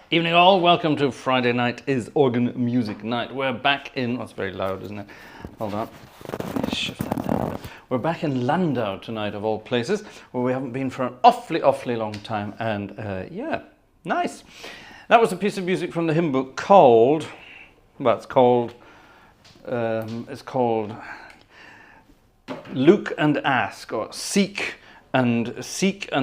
Evening all, welcome to Friday night is organ music night. We're back in, it's very loud isn't it? Hold on, let me shift that down a bit. We're back in Landau tonight of all places, where we haven't been for an awfully long time, and yeah, nice. That was a piece of music from the hymn book called, well it's called Look and Ask, or Seek and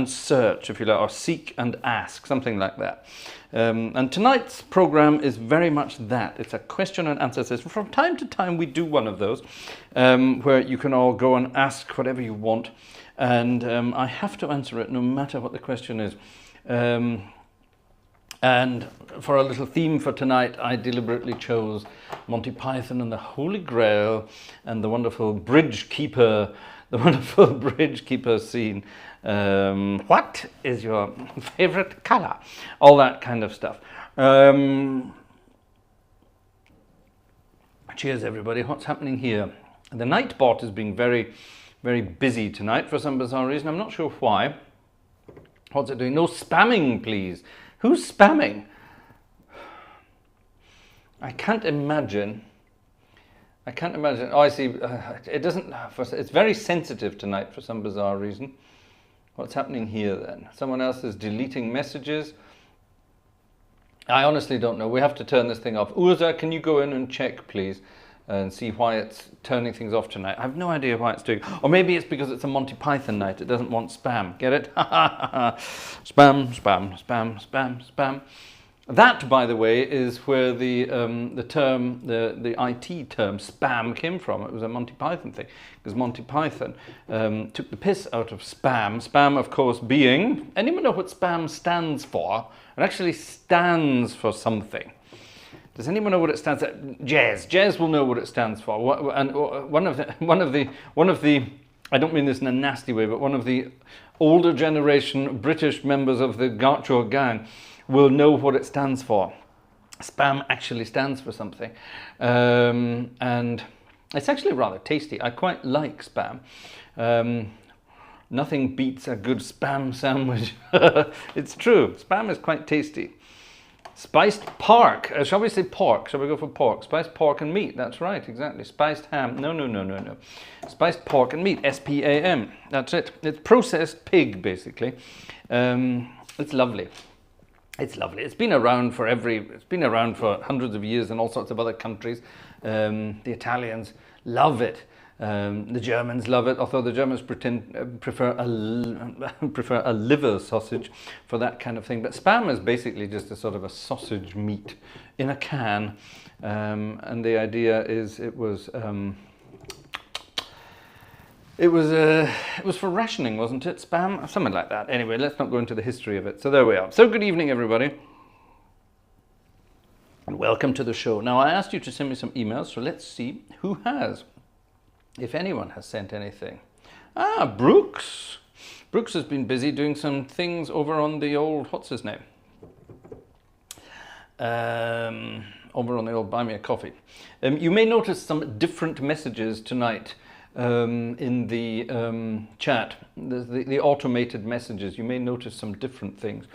Search, if you like, or Seek and Ask, something like that. And tonight's program is very much that. It's a question and answer session. From time to time we do one of those where you can all go and ask whatever you want, and I have to answer it no matter what the question is. And for a little theme for tonight, I deliberately chose Monty Python and the Holy Grail and the wonderful Bridgekeeper, scene. What is your favorite color? All that kind of stuff. Cheers, everybody. What's happening here? The Nightbot is being very busy tonight for some bizarre reason. I'm not sure why. What's it doing? No spamming, please. Who's spamming? I can't imagine. Oh, I see. It doesn't. It's very sensitive tonight for some bizarre reason. What's happening here then? Someone else is deleting messages. I honestly don't know. We have to turn this thing off. Urza, can you go in and check, please, and see why it's turning things off tonight? I have no idea why it's doing. Or maybe it's because it's a Monty Python night. It doesn't want spam. Get it? Spam. That, by the way, is where the IT term spam came from. It was a Monty Python thing, because Monty Python took the piss out of spam. Spam, of course, being, anyone know what spam stands for? It actually stands for something. Does anyone know what it stands for? Jez will know what it stands for. And one of the, I don't mean this in a nasty way, but one of the older generation British members of the Gartshore gang will know what it stands for. Spam actually stands for something, and it's actually rather tasty. I quite like spam. Nothing beats a good spam sandwich. It's true. Spam is quite tasty. Spiced pork. Shall we say pork? Shall we go for pork? Spiced pork and meat. That's right, exactly. Spiced ham. No. Spiced pork and meat. SPAM. That's it. It's processed pig, basically. It's lovely. It's lovely. It's been around for hundreds of years in all sorts of other countries. The Italians love it. The Germans love it, although the Germans prefer a liver sausage for that kind of thing. But spam is basically just a sort of a sausage meat in a can, and the idea is it was for rationing, wasn't it? Spam, something like that. Anyway, let's not go into the history of it. So there we are. So good evening, everybody, and welcome to the show. Now, I asked you to send me some emails, so let's see who has. If anyone has sent anything. Brooks. Brooks has been busy doing some things over on the old, what's his name? Over on the old Buy Me a Coffee. You may notice some different messages tonight in the chat. The automated messages. You may notice some different things.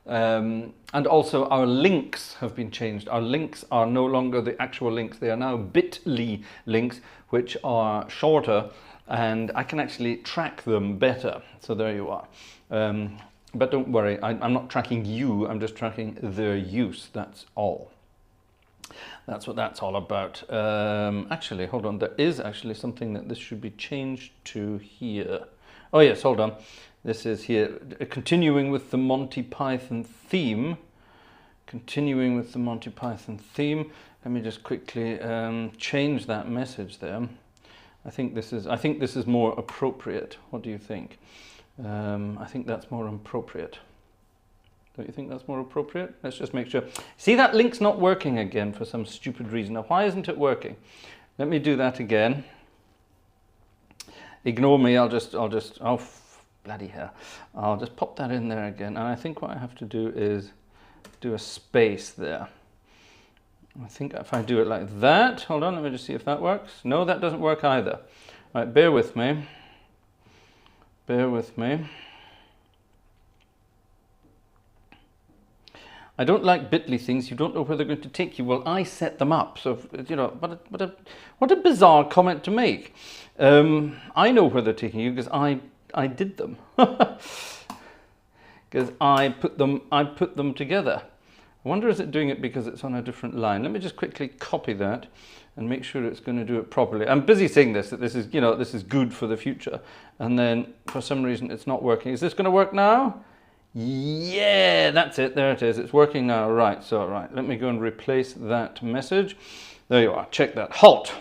And also our links have been changed. Our links are no longer the actual links. They are now bit.ly links, which are shorter, and I can actually track them better. So there you are. But don't worry, I'm not tracking you, I'm just tracking their use, that's all. That's what that's all about. Actually, hold on, there is actually something that this should be changed to here. Oh yes, hold on. This is here, continuing with the Monty Python theme. Let me just quickly change that message there. I think this is more appropriate. What do you think? I think that's more appropriate. Don't you think that's more appropriate? Let's just make sure. See, that link's not working again for some stupid reason. Now, why isn't it working? Let me do that again. Ignore me. I'll just. Oh, bloody hell! I'll just pop that in there again. And I think what I have to do is do a space there. I think if I do it like that, hold on, let me just see if that works. No, that doesn't work either. All right, bear with me. I don't like bitly things. You don't know where they're going to take you. Well, I set them up. So, you know, what a bizarre comment to make. I know where they're taking you because I did them. Because I put them together. I wonder, is it doing it because it's on a different line? Let me just quickly copy that and make sure it's going to do it properly. I'm busy saying this, that this is, you know, this is good for the future. And then for some reason it's not working. Is this going to work now? Yeah, that's it. There it is. It's working now. Right. So, right. Let me go and replace that message. There you are. Check that. Halt.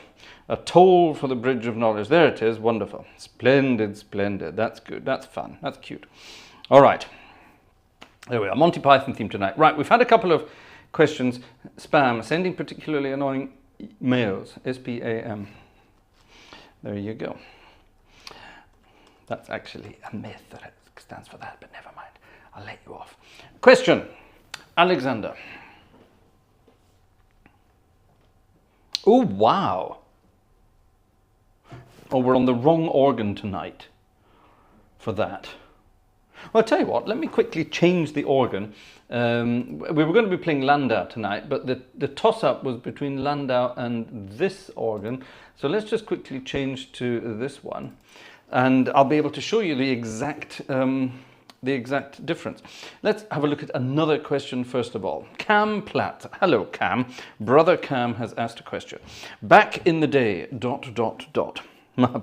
A toll for the bridge of knowledge. There it is. Wonderful. Splendid, splendid. That's good. That's fun. That's cute. All right. There we are. Monty Python theme tonight. Right. We've had a couple of questions. Spam. Sending particularly annoying mails. SPAM. There you go. That's actually a myth that it stands for that, but never mind. I'll let you off. Question. Alexander. Oh, wow. Oh, we're on the wrong organ tonight for that. Well, I'll tell you what, let me quickly change the organ. We were going to be playing Landau tonight, but the toss-up was between Landau and this organ. So let's just quickly change to this one. And I'll be able to show you the exact difference. Let's have a look at another question first of all. Cam Platt. Hello, Cam. Brother Cam has asked a question. Back in the day, ...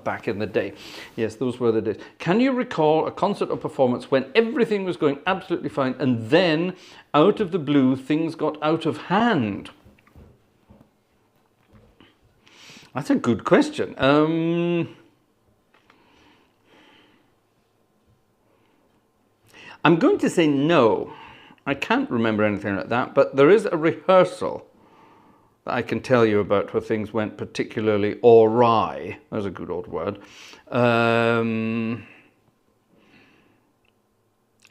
Back in the day. Yes, those were the days. Can you recall a concert or performance when everything was going absolutely fine and then, out of the blue, things got out of hand? That's a good question. I'm going to say no. I can't remember anything like that, but there is a rehearsal that I can tell you about where things went particularly awry. That's a good old word.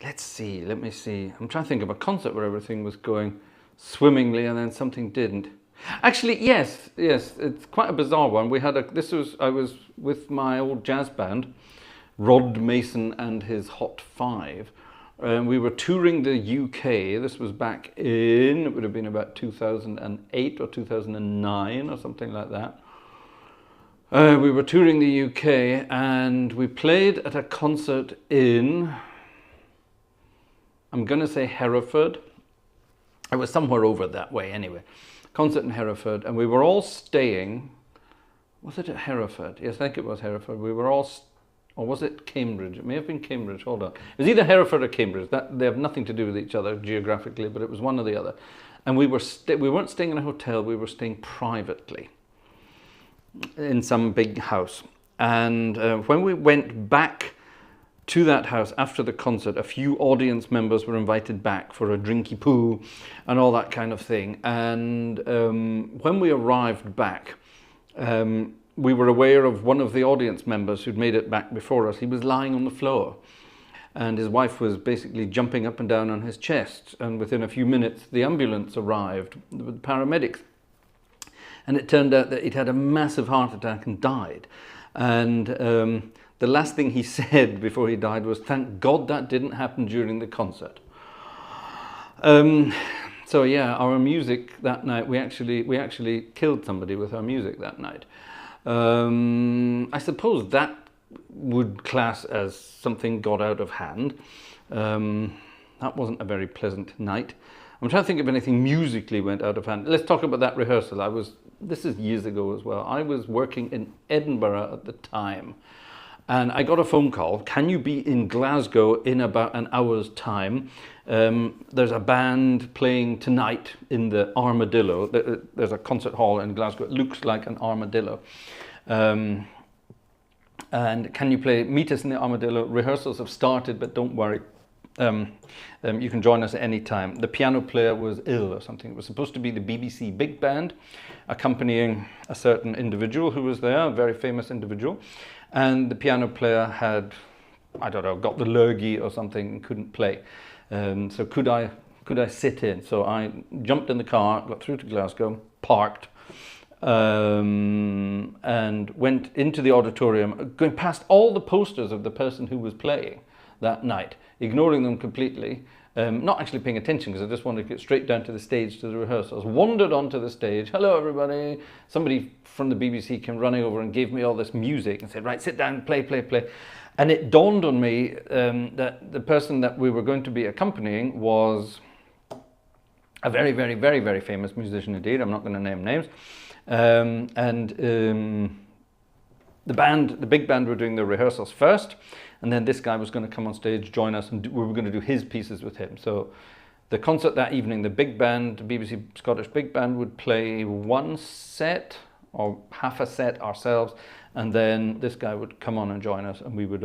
Let's see, let me see. I'm trying to think of a concert where everything was going swimmingly and then something didn't. Actually, yes, it's quite a bizarre one. I was with my old jazz band, Rod Mason and his Hot Five. We were touring the UK. This was back in, it would have been about 2008 or 2009 or something like that. We were touring the UK and we played at a concert in, I'm going to say Hereford. It was somewhere over that way anyway. Concert in Hereford, and we were all staying, was it at Hereford? Yes, I think it was Hereford. We were all or was it Cambridge? It may have been Cambridge, hold on. It was either Hereford or Cambridge. They have nothing to do with each other geographically, but it was one or the other. And we weren't staying in a hotel, we were staying privately in some big house. And when we went back to that house after the concert, a few audience members were invited back for a drinky poo and all that kind of thing. And when we arrived back, we were aware of one of the audience members who'd made it back before us. He was lying on the floor and his wife was basically jumping up and down on his chest. And within a few minutes, the ambulance arrived with paramedics. And it turned out that he'd had a massive heart attack and died. And the last thing he said before he died was, "Thank God that didn't happen during the concert." So yeah, our music that night, we actually killed somebody with our music that night. I suppose that would class as something got out of hand. That wasn't a very pleasant night. I'm trying to think if anything musically went out of hand. Let's talk about that rehearsal. This is years ago as well. I was working in Edinburgh at the time. And I got a phone call. Can you be in Glasgow in about an hour's time? There's a band playing tonight in the Armadillo. There's a concert hall in Glasgow. It looks like an armadillo. And can you meet us in the Armadillo? Rehearsals have started, but don't worry. You can join us at any time. The piano player was ill or something. It was supposed to be the BBC Big Band accompanying a certain individual who was there, a very famous individual. And the piano player had, I don't know, got the lurgy or something and couldn't play. So could I sit in? So I jumped in the car, got through to Glasgow, parked, and went into the auditorium, going past all the posters of the person who was playing that night, ignoring them completely, not actually paying attention because I just wanted to get straight down to the stage to the rehearsals. Wandered onto the stage. Hello, everybody. Somebody from the BBC came running over and gave me all this music and said, right, sit down, play, play, play. And it dawned on me that the person that we were going to be accompanying was a very, very, very, very famous musician indeed. I'm not going to name names. The big band were doing the rehearsals first, and then this guy was going to come on stage, join us, and we were going to do his pieces with him. So the concert that evening, the big band, the BBC Scottish Big Band, would play one set or half a set ourselves, and then this guy would come on and join us, and we would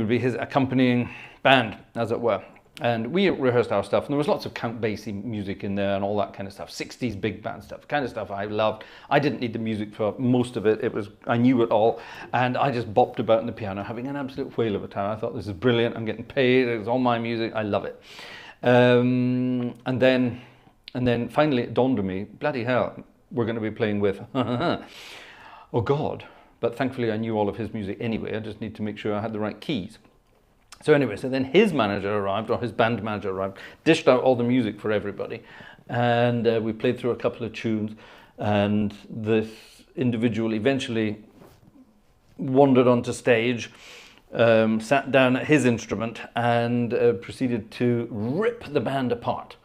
be his accompanying band, as it were. And we rehearsed our stuff, and there was lots of Count Basie music in there and all that kind of stuff, 60s big band stuff, kind of stuff I loved. I didn't need the music for most of it. I knew it all, and I just bopped about on the piano, having an absolute whale of a time. I thought, this is brilliant, I'm getting paid, it's all my music, I love it. And then finally it dawned on me, bloody hell, we're going to be playing with, oh God. But thankfully I knew all of his music anyway, I just need to make sure I had the right keys. So anyway, so then his manager arrived, or his band manager arrived, dished out all the music for everybody, and we played through a couple of tunes, and this individual eventually wandered onto stage, sat down at his instrument, and proceeded to rip the band apart.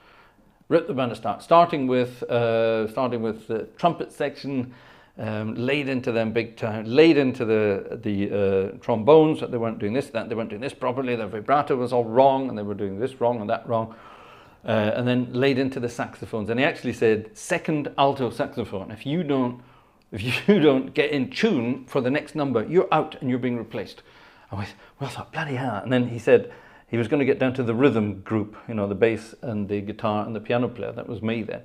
Rip the band apart, starting with the trumpet section, laid into them big time, laid into the trombones, that they weren't doing this, that they weren't doing this properly, their vibrato was all wrong, and they were doing this wrong and that wrong, and then laid into the saxophones. And he actually said, second alto saxophone, if you don't get in tune for the next number, you're out and you're being replaced. And we thought, bloody hell. And then he said he was going to get down to the rhythm group, you know, the bass and the guitar and the piano player. That was me then.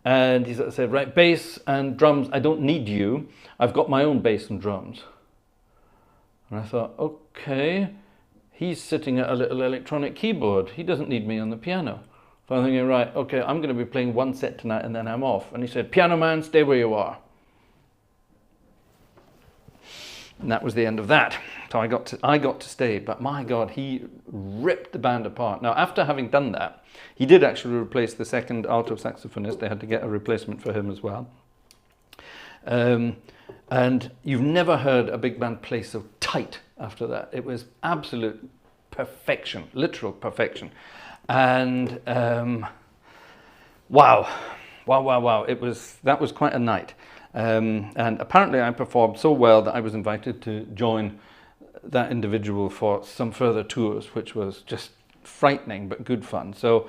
And he sort of said, right, bass and drums, I don't need you. I've got my own bass and drums. And I thought, okay, he's sitting at a little electronic keyboard. He doesn't need me on the piano. So I'm thinking, right, okay, I'm going to be playing one set tonight and then I'm off. And he said, piano man, stay where you are. And that was the end of that. So I got to stay, but my God, he ripped the band apart. Now, after having done that, he did actually replace the second alto saxophonist. They had to get a replacement for him as well. And you've never heard a big band play so tight after that. It was absolute perfection, literal perfection. And wow. That was quite a night. And apparently I performed so well that I was invited to join that individual for some further tours, which was just frightening but good fun. So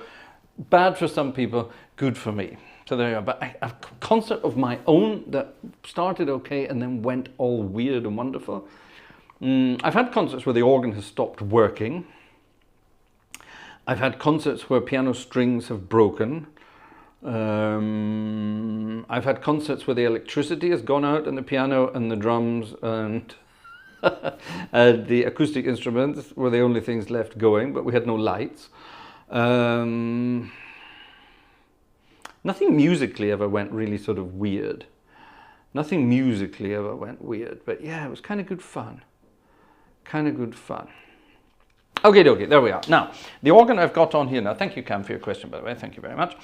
bad for some people, good for me. So there you are. But a concert of my own that started okay and then went all weird and wonderful. I've had concerts where the organ has stopped working. I've had concerts where piano strings have broken. I've had concerts where the electricity has gone out and the piano and the drums and the acoustic instruments were the only things left going, but we had no lights. Nothing musically ever went really sort of weird. Nothing musically ever went weird, but yeah, it was kind of good fun. Okay, there we are. Now, the organ I've got on here now, thank you, Cam, for your question, by the way, thank you very much.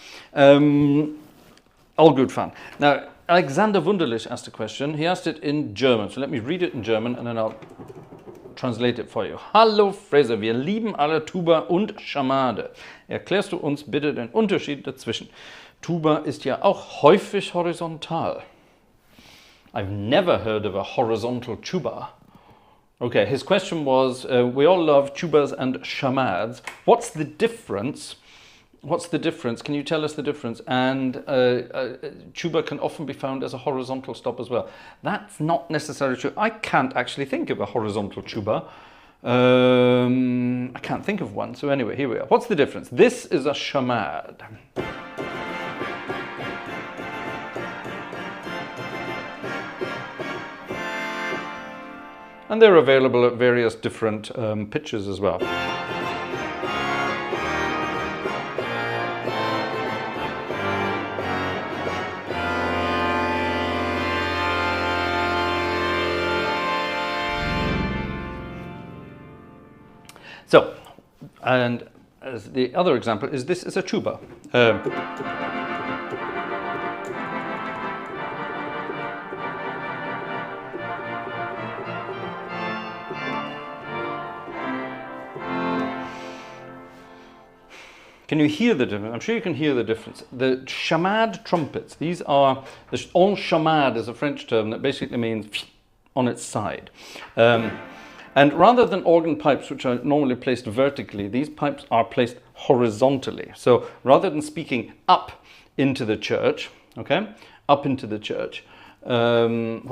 All good fun. Now, Alexander Wunderlich asked a question. He asked it in German, so let me read it in German and then I'll translate it for you. Hallo Fraser, wir lieben alle Tuba und Schamade. Erklärst du uns bitte den Unterschied dazwischen? Tuba ist ja auch häufig horizontal. I've never heard of a horizontal tuba. Okay, his question was, we all love tubas and shamades. What's the difference? Can you tell us the difference? And tuba can often be found as a horizontal stop as well. That's not necessarily true. I can't actually think of a horizontal tuba. I can't think of one. So anyway, here we are. What's the difference? This is a shamade. And they're available at various different pitches as well. So, And as the other example is this is a tuba. Can you hear the difference? I'm sure you can hear the difference. The chamade trumpets, these are, en chamade is a French term that basically means on its side. And rather than organ pipes, which are normally placed vertically, these pipes are placed horizontally. So rather than speaking up into the church, okay, up into the church, they're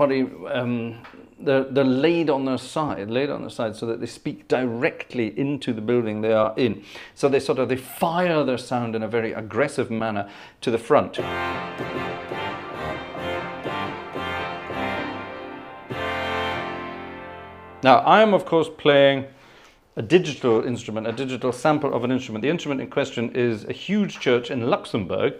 laid on their side, so that they speak directly into the building they are in. So they fire their sound in a very aggressive manner to the front. Now, I am, of course, playing a digital instrument, a digital sample of an instrument. The instrument in question is a huge church in Luxembourg,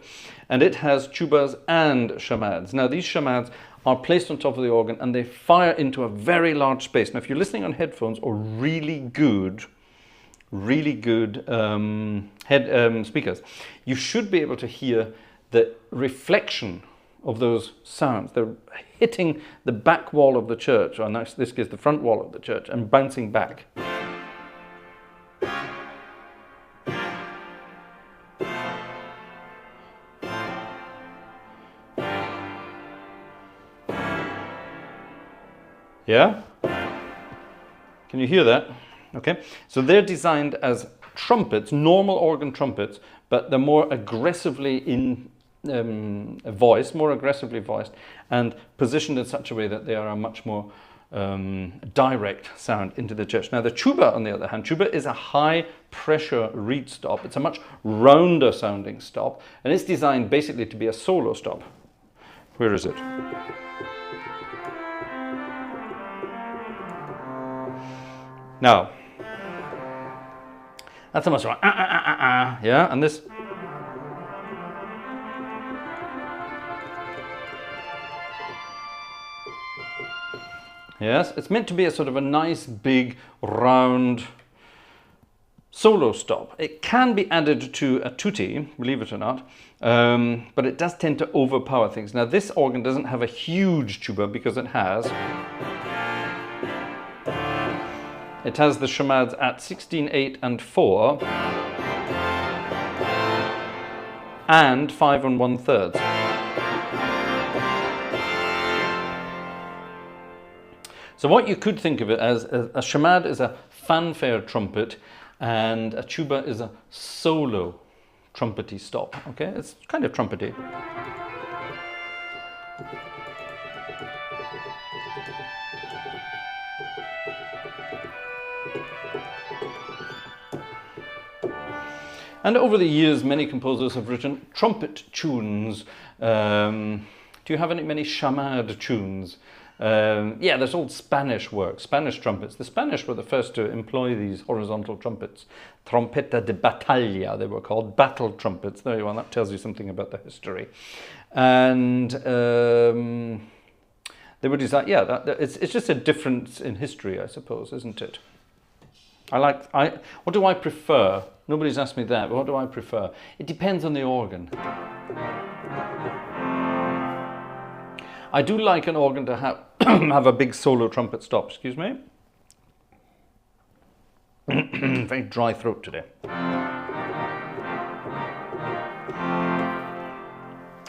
and it has tubas and chamades. Now, these chamades are placed on top of the organ, and they fire into a very large space. Now, if you're listening on headphones or really good speakers, you should be able to hear the reflection of those sounds. They're hitting the back wall of the church, or in this case the front wall of the church, and bouncing back. Yeah? Can you hear that? Okay, so they're designed as trumpets, normal organ trumpets, but they're more aggressively voiced, and positioned in such a way that they are a much more direct sound into the church. Now, the tuba, on the other hand, tuba is a high pressure reed stop. It's a much rounder sounding stop, and it's designed basically to be a solo stop. Where is it? Now, that's almost like yeah, and this. Yes, it's meant to be a sort of a nice, big, round solo stop. It can be added to a tutti, believe it or not, but it does tend to overpower things. Now, this organ doesn't have a huge tuba because it has the chamades at 16, 8, and 4, and 5 1/3. So what you could think of it as a chamade is a fanfare trumpet, and a tuba is a solo trumpety stop. Okay, it's kind of trumpety. And over the years, many composers have written trumpet tunes. Do you have many chamade tunes? Yeah, there's old Spanish work, Spanish trumpets. The Spanish were the first to employ these horizontal trumpets. Trompeta de batalla, they were called, battle trumpets. There you are, that tells you something about the history. And they were designed, yeah, it's just a difference in history, I suppose, isn't it? What do I prefer? Nobody's asked me that, but what do I prefer? It depends on the organ. I do like an organ to have have a big solo trumpet stop. Excuse me. Very dry throat today.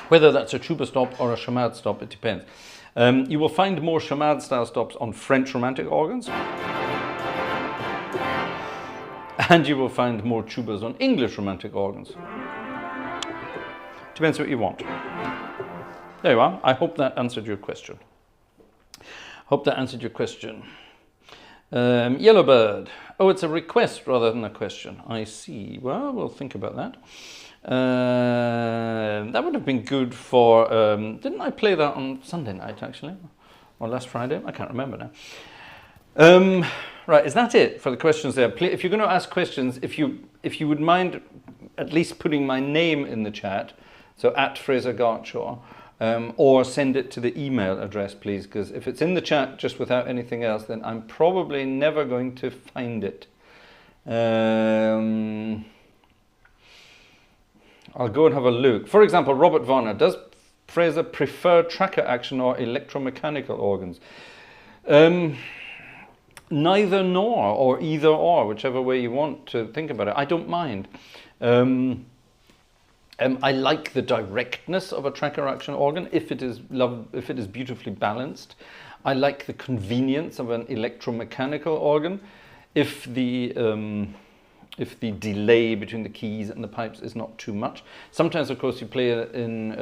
Whether that's a tuba stop or a chamade stop, it depends. You will find more chamade style stops on French romantic organs, and you will find more tubas on English romantic organs. Depends what you want. There you are. I hope that answered your question. Yellowbird. Oh, it's a request rather than a question. I see. Well, we'll think about that. That would have been good for... didn't I play that on Sunday night, actually? Or last Friday? I can't remember now. Right, is that it for the questions there? If you're going to ask questions, if you would mind at least putting my name in the chat, so at Fraser Gartshore, or send it to the email address, please, because if it's in the chat just without anything else, then I'm probably never going to find it. I'll go and have a look. For example, Robert Varner, does Fraser prefer tracker action or electromechanical organs? Neither nor, or either or, whichever way you want to think about it. I don't mind. I like the directness of a tracker action organ if it is beautifully balanced. I like the convenience of an electromechanical organ if the delay between the keys and the pipes is not too much. Sometimes, of course, you play in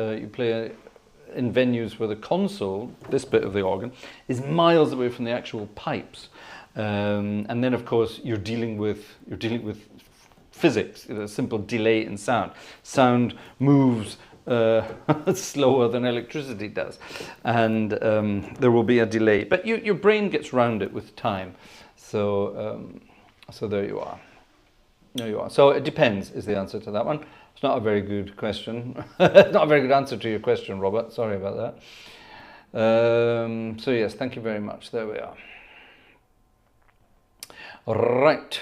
venues where the console, this bit of the organ, is miles away from the actual pipes, and then, of course, you're dealing with physics, a simple delay in sound. Sound moves slower than electricity does, and there will be a delay. But your brain gets round it with time. So there you are. There you are. So it depends is the answer to that one. It's not a very good question. Not a very good answer to your question, Robert. Sorry about that. So yes, thank you very much. There we are. Right.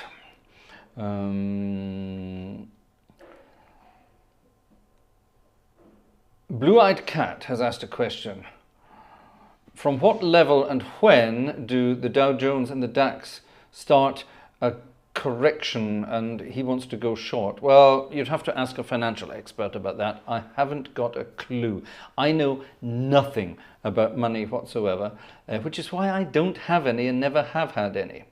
Blue-eyed Cat has asked a question. From what level and when do the Dow Jones and the DAX start a correction, and he wants to go short? Well, you'd have to ask a financial expert about that. I haven't got a clue. I know nothing about money whatsoever, which is why I don't have any and never have had any.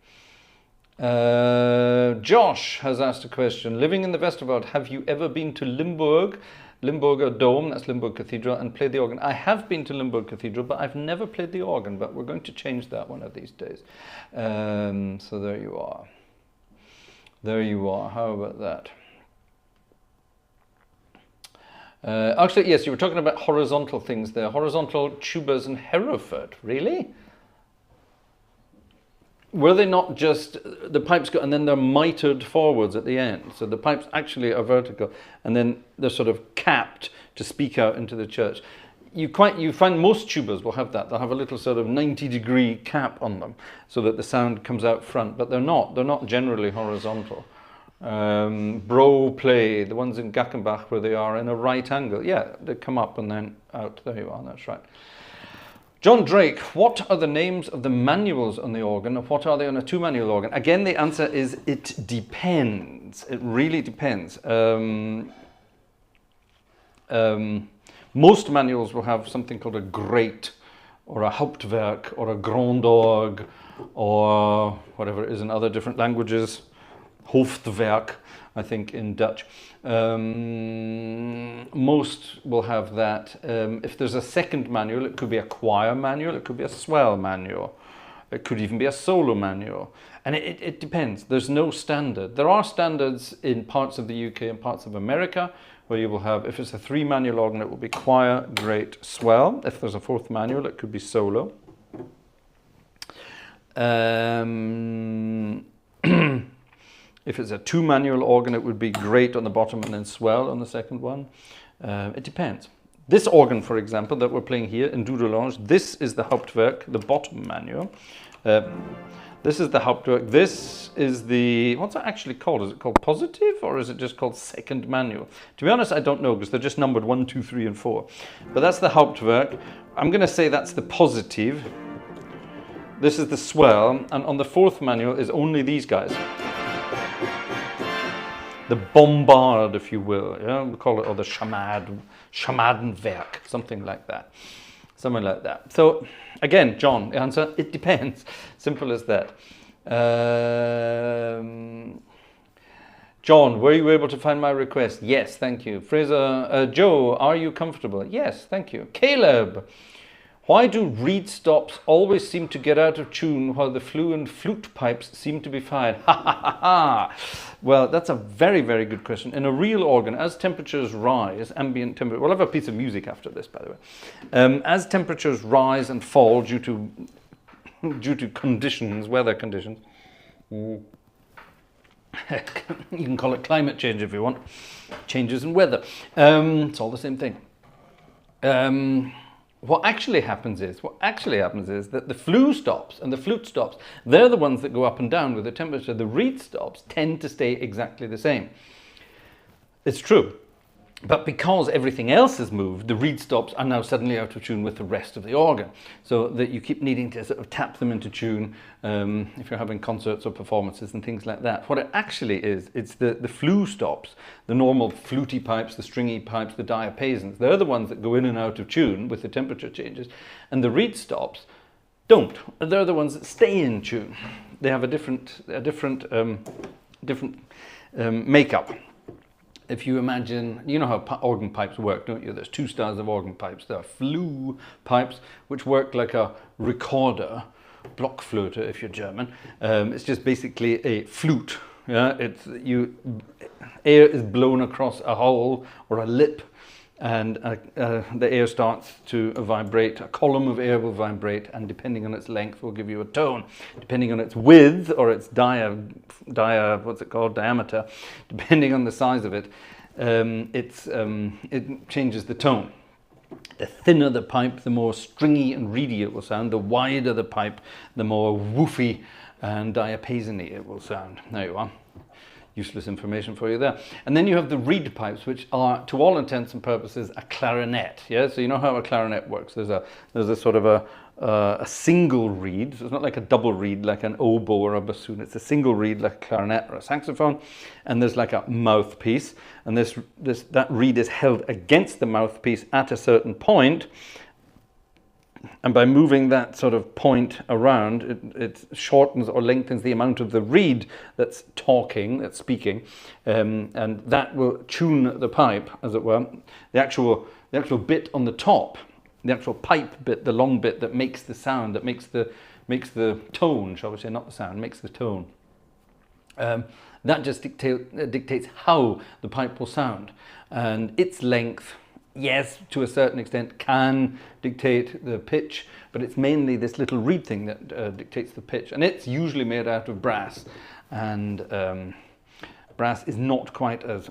Josh has asked a question. Living in the Westerwald, have you ever been to Limburger Dome, that's Limburg Cathedral, and played the organ? I have been to Limburg Cathedral, but I've never played the organ, but we're going to change that one of these days. So there you are. There you are. How about that? Actually, yes, you were talking about horizontal things there. Horizontal tubas in Hereford. Really? Were they not just the pipes go and then they're mitered forwards at the end? So the pipes actually are vertical and then they're sort of capped to speak out into the church. You find most tubas will have that. They'll have a little sort of 90-degree cap on them so that the sound comes out front, but they're not generally horizontal. Bro play, the ones in Gackenbach where they are in a right angle. Yeah, they come up and then out. There you are, that's right. John Drake, what are the names of the manuals on the organ and what are they on a two-manual organ? Again, the answer is it depends. It really depends. Most manuals will have something called a grate or a Hauptwerk or a Grand Org or whatever it is in other different languages. Hoofdwerk, I think, in Dutch. Most will have that. If there's a second manual, it could be a choir manual, it could be a swell manual, it could even be a solo manual. And it depends. There's no standard. There are standards in parts of the UK and parts of America where you will have, if it's a three-manual organ, it will be choir, grate, swell. If there's a fourth manual, it could be solo. If it's a two-manual organ, it would be grate on the bottom and then swell on the second one. It depends. This organ, for example, that we're playing here in Dudelange, this is the Hauptwerk, the bottom manual. This is the Hauptwerk. This is the, what's it actually called? Is it called positive or is it just called second manual? To be honest, I don't know because they're just numbered 1, 2, 3, and 4. But that's the Hauptwerk. I'm going to say that's the positive. This is the swell. And on the fourth manual is only these guys. The bombard, if you will, yeah, we call it, or the Schamadenwerk, something like that. Something like that. So, again, John, the answer, it depends. Simple as that. John, were you able to find my request? Yes, thank you. Fraser, Joe, are you comfortable? Yes, thank you. Caleb, why do reed stops always seem to get out of tune while the fluent flute pipes seem to be fired? Ha ha ha ha! Well, that's a very, very good question. In a real organ, as temperatures rise, ambient temperature, we'll have a piece of music after this, by the way. As temperatures rise and fall due to conditions, weather conditions, you can call it climate change if you want, changes in weather. It's all the same thing. what actually happens is that the flue stops and the flute stops, they're the ones that go up and down with the temperature. The reed stops tend to stay exactly the same. It's true. But because everything else has moved, the reed stops are now suddenly out of tune with the rest of the organ. So that you keep needing to sort of tap them into tune if you're having concerts or performances and things like that. What it actually is, it's the flue stops, the normal fluty pipes, the stringy pipes, the diapasons. They're the ones that go in and out of tune with the temperature changes. And the reed stops don't. They're the ones that stay in tune. They have a different makeup. If you imagine, you know how organ pipes work, don't you? There's two styles of organ pipes. There are flue pipes, which work like a recorder, Blockflöte if you're German. It's just basically a flute. Yeah, air is blown across a hole or a lip, and the air starts to vibrate. A column of air will vibrate, and depending on its length, will give you a tone. Depending on its width or its diameter, depending on the size of it, it changes the tone. The thinner the pipe, the more stringy and reedy it will sound. The wider the pipe, the more woofy and diapasony it will sound. There you are. Useless information for you there. And then you have the reed pipes, which are, to all intents and purposes, a clarinet. Yeah, so you know how a clarinet works. There's a sort of a single reed. So it's not like a double reed, like an oboe or a bassoon. It's a single reed, like a clarinet or a saxophone. And there's like a mouthpiece, and that reed is held against the mouthpiece at a certain point. And by moving that sort of point around, it shortens or lengthens the amount of the reed that's talking, that's speaking, and that will tune the pipe, as it were. The actual bit on the top, the actual pipe bit, the long bit that makes the sound, that makes the tone, shall we say, not the sound, makes the tone. That just dictates how the pipe will sound, and its length, yes, to a certain extent, can dictate the pitch, but it's mainly this little reed thing that dictates the pitch. And it's usually made out of brass, and brass is not quite as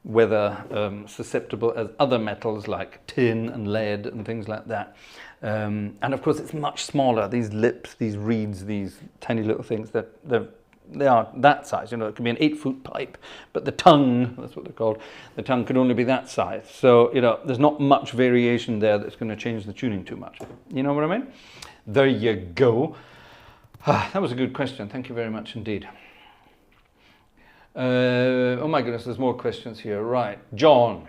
weather susceptible as other metals like tin and lead and things like that. And of course, it's much smaller. These lips, these reeds, these tiny little things, they are that size. You know, it can be an 8-foot pipe, but the tongue, that's what they're called, the tongue can only be that size. So, you know, there's not much variation there that's going to change the tuning too much. You know what I mean? There you go. That was a good question. Thank you very much indeed. Oh my goodness, there's more questions here. Right. John,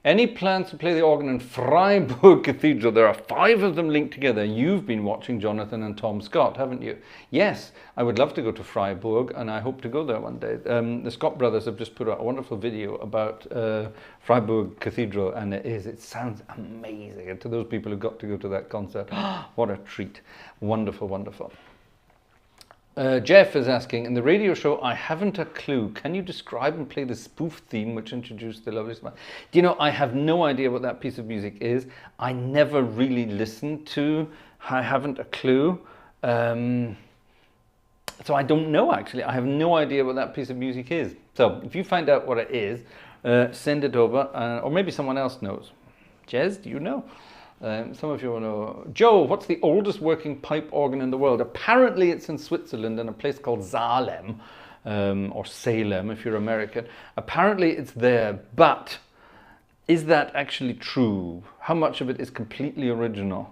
any plans to play the organ in Freiburg Cathedral? There are 5 of them linked together. You've been watching Jonathan and Tom Scott, haven't you? Yes, I would love to go to Freiburg, and I hope to go there one day. The Scott brothers have just put out a wonderful video about Freiburg Cathedral, and it sounds amazing. And to those people who got to go to that concert, what a treat. Wonderful, wonderful. Jeff is asking, in the radio show, I haven't a clue. Can you describe and play the spoof theme which introduced the lovely smile? Do you know, I have no idea what that piece of music is. I never really listened to I haven't a clue. So I don't know, actually. I have no idea what that piece of music is. So if you find out what it is, send it over, or maybe someone else knows. Jez, do you know? Some of you will know. Joe, what's the oldest working pipe organ in the world? Apparently it's in Switzerland in a place called Salem, or Salem if you're American. Apparently it's there, but is that actually true? How much of it is completely original?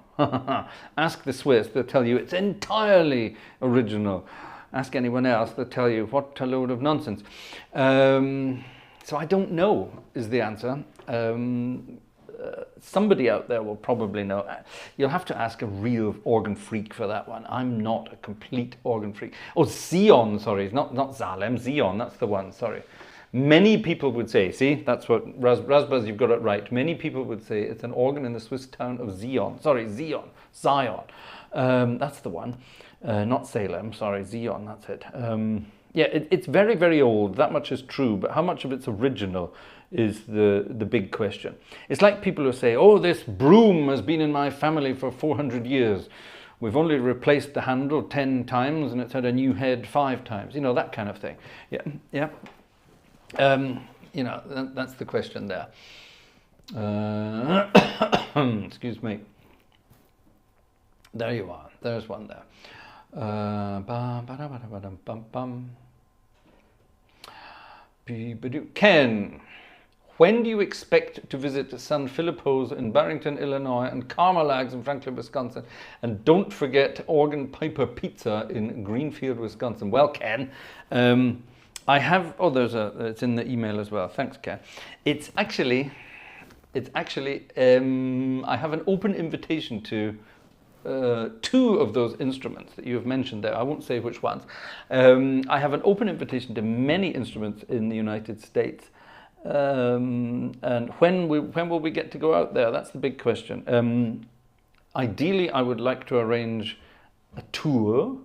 Ask the Swiss, they'll tell you it's entirely original. Ask anyone else, they'll tell you what a load of nonsense. So I don't know is the answer. Somebody out there will probably know. You'll have to ask a real organ freak for that one. I'm not a complete organ freak. Oh, Zion, sorry, not Salem, Zion, that's the one, sorry. Many people would say, see, that's what, Rasbaz, you've got it right. Many people would say it's an organ in the Swiss town of Zion. Sorry, Zion. That's the one. Not Salem, sorry, Zion, that's it. Yeah, it's very, very old. That much is true, but how much of it's original is the big question. It's like people who say, oh, this broom has been in my family for 400 years. We've only replaced the handle 10 times and it's had a new head 5 times. You know, that kind of thing. Yeah. You know, that's the question there. Excuse me. There you are. There's one there. Ken, when do you expect to visit San Filipo's in Barrington, Illinois, and Carmelags in Franklin, Wisconsin? And don't forget Organ Piper Pizza in Greenfield, Wisconsin. Well, Ken, I have. Oh, it's in the email as well. Thanks, Ken. It's actually. I have an open invitation to 2 of those instruments that you have mentioned there. I won't say which ones. I have an open invitation to many instruments in the United States. And when will we get to go out there? That's the big question. Ideally, I would like to arrange a tour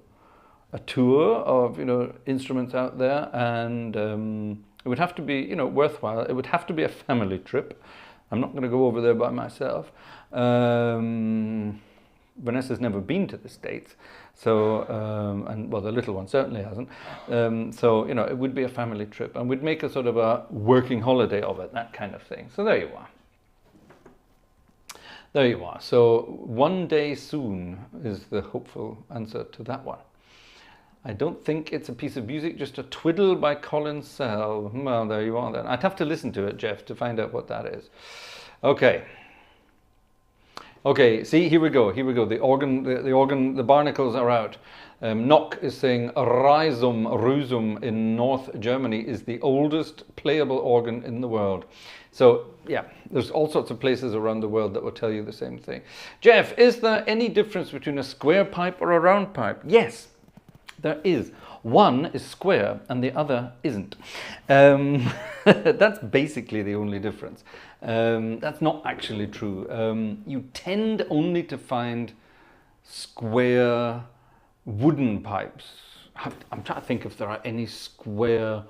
of instruments out there, and it would have to be worthwhile. It would have to be a family trip. I'm not going to go over there by myself. Vanessa's never been to the States, so and well, the little one certainly hasn't. So it would be a family trip, and we'd make a sort of a working holiday of it, that kind of thing. So there you are. There you are. So one day soon is the hopeful answer to that one. I don't think it's a piece of music, just a twiddle by Colin Sell. Well, there you are then. I'd have to listen to it, Jeff, to find out what that is. Okay. Okay, see, here we go. The barnacles are out. Nock is saying Rusum in North Germany is the oldest playable organ in the world. So, yeah, there's all sorts of places around the world that will tell you the same thing. Jeff, is there any difference between a square pipe or a round pipe? Yes. There is. One is square and the other isn't. That's basically the only difference. That's not actually true. You tend only to find square wooden pipes. I'm trying to think if there are any square...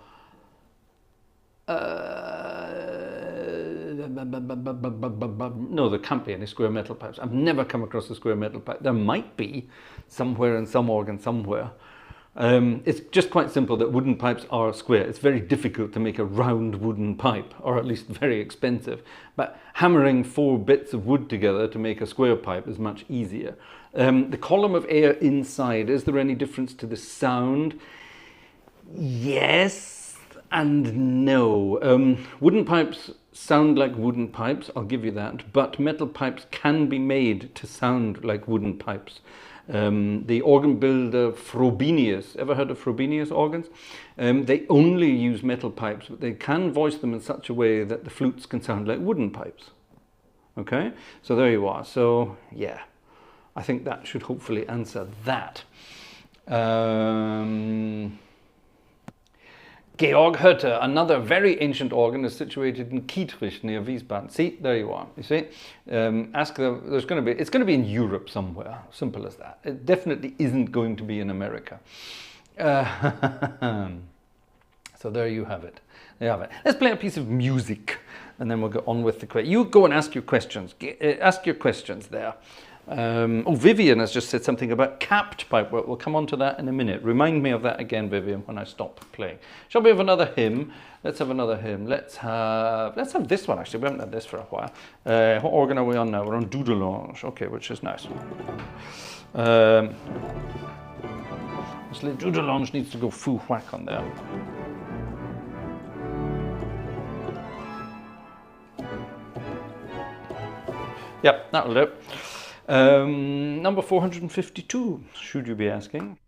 No, there can't be any square metal pipes. I've never come across a square metal pipe. There might be somewhere in some organ somewhere. It's just quite simple that wooden pipes are square. It's very difficult to make a round wooden pipe, or at least very expensive. But hammering 4 bits of wood together to make a square pipe is much easier. The column of air inside, is there any difference to the sound? Yes and no. Wooden pipes sound like wooden pipes, I'll give you that, but metal pipes can be made to sound like wooden pipes. The organ builder Frobenius, ever heard of Frobenius organs? They only use metal pipes, but they can voice them in such a way that the flutes can sound like wooden pipes. Okay, so there you are. So yeah, I think that should hopefully answer that. Georg Hörter, another very ancient organ, is situated in Kietrich near Wiesbaden. See, there you are. You see, it's going to be in Europe somewhere. Simple as that. It definitely isn't going to be in America. So there you have it. There you have it. Let's play a piece of music, and then we'll go on with the question. You go and ask your questions. Ask your questions there. Vivian has just said something about capped pipe work. We'll come on to that in a minute. Remind me of that again, Vivian, when I stop playing. Shall we have another hymn? Let's have another hymn. Let's have this one, actually. We haven't had this for a while. What organ are we on now? We're on Dudelange. Okay, which is nice. Dudelange needs to go foo whack on there. Yep, that'll do. Number 452, should you be asking?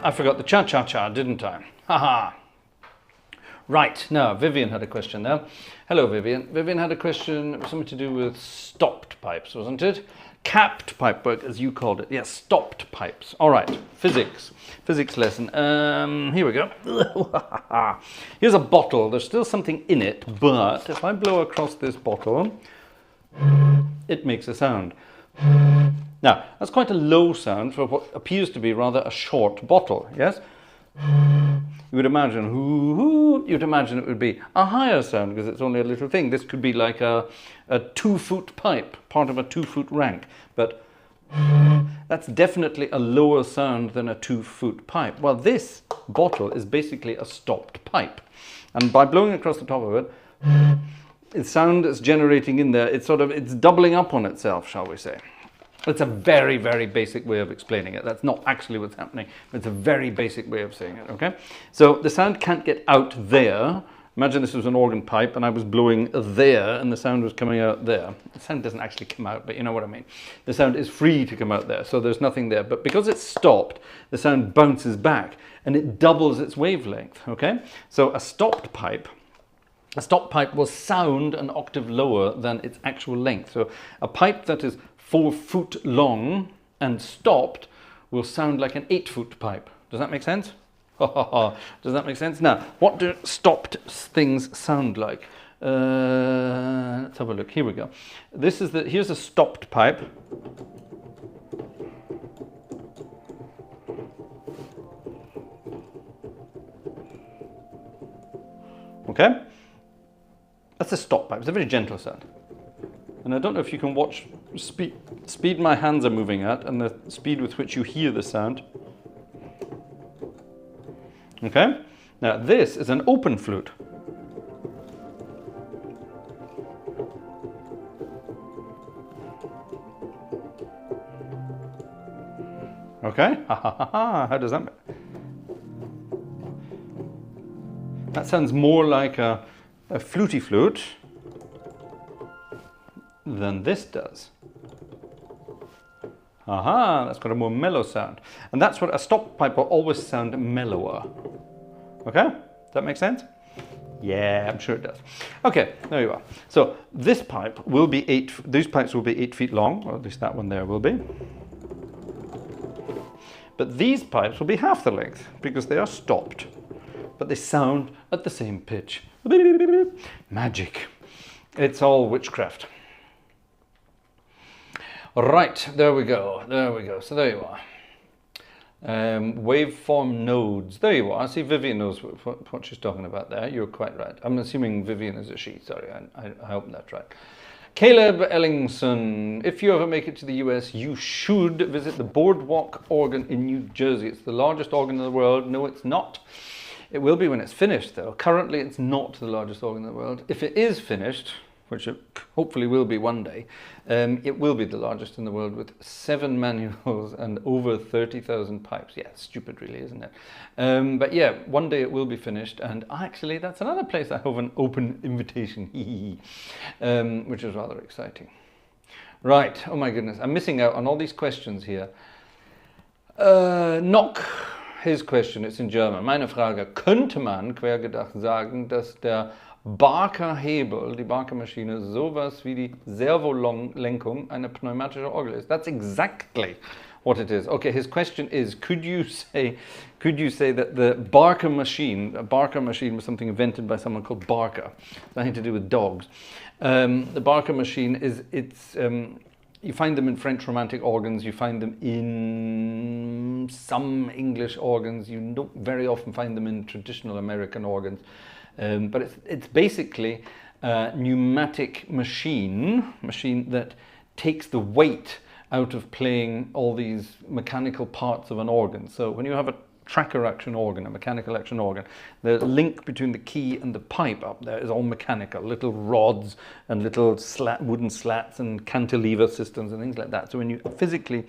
I forgot the cha-cha-cha, didn't I? Haha. Right, now Vivian had a question there. Hello Vivian. Vivian had a question, something to do with stopped pipes, wasn't it? Capped pipework, as you called it. Yes, stopped pipes. All right, physics lesson. Here we go. Here's a bottle. There's still something in it, but if I blow across this bottle, it makes a sound. Now, that's quite a low sound for what appears to be rather a short bottle, yes? You would imagine, you'd imagine it would be a higher sound because it's only a little thing. This could be like a 2-foot pipe, part of a 2-foot rank. But that's definitely a lower sound than a 2-foot pipe. Well, this bottle is basically a stopped pipe. And by blowing across the top of it, the sound is generating in there, it's doubling up on itself, shall we say. It's a very, very basic way of explaining it. That's not actually what's happening, but it's a very basic way of saying it, okay? So the sound can't get out there. Imagine this was an organ pipe and I was blowing there and the sound was coming out there. The sound doesn't actually come out, but you know what I mean. The sound is free to come out there, so there's nothing there. But because it's stopped, the sound bounces back and it doubles its wavelength, okay? So a stopped pipe will sound an octave lower than its actual length. So a pipe that is 4 foot long and stopped will sound like an 8-foot pipe. Does that make sense? Does that make sense? Now, what do stopped things sound like? Let's have a look. Here we go. Here's a stopped pipe. Okay? That's a stop pipe. It's a very gentle sound. And I don't know if you can watch speed my hands are moving at and the speed with which you hear the sound. Okay? Now this is an open flute. Okay? How does that? That sounds more like a fluty flute than this does. Aha, that's got a more mellow sound. And that's what a stop pipe will always sound mellower. Okay? Does that make sense? Yeah, I'm sure it does. Okay, there you are. So this pipe will be these pipes will be 8 feet long, or at least that one there will be. But these pipes will be half the length because they are stopped. But they sound at the same pitch. Magic. It's all witchcraft. Right, there we go. So there you are. Waveform nodes. There you are. I see Vivian knows what she's talking about there. You're quite right. I'm assuming Vivian is a she. Sorry, I hope that's right. Caleb Ellingson. If you ever make it to the US, you should visit the Boardwalk organ in New Jersey. It's the largest organ in the world. No, it's not. It will be when it's finished, though. Currently, it's not the largest organ in the world. If it is finished, which it hopefully will be one day, it will be the largest in the world with 7 manuals and over 30,000 pipes. Yeah, it's stupid really, isn't it? But yeah, one day it will be finished, and actually that's another place I have an open invitation, which is rather exciting. Right, oh my goodness, I'm missing out on all these questions here. Nock, his question, it's in German. Meine Frage, könnte man quergedacht sagen, dass der Barker-Hebel, die Barker-Maschine, sowas wie die Servolenkung eine pneumatische Orgel ist? That's exactly what it is. Okay, his question is, could you say that the Barker machine, a Barker machine was something invented by someone called Barker, nothing to do with dogs. The Barker machine you find them in French romantic organs, you find them in some English organs, you don't very often find them in traditional American organs. But it's basically a pneumatic machine that takes the weight out of playing all these mechanical parts of an organ. So when you have a tracker action organ, a mechanical action organ, the link between the key and the pipe up there is all mechanical, little rods and little wooden slats and cantilever systems and things like that. So when you physically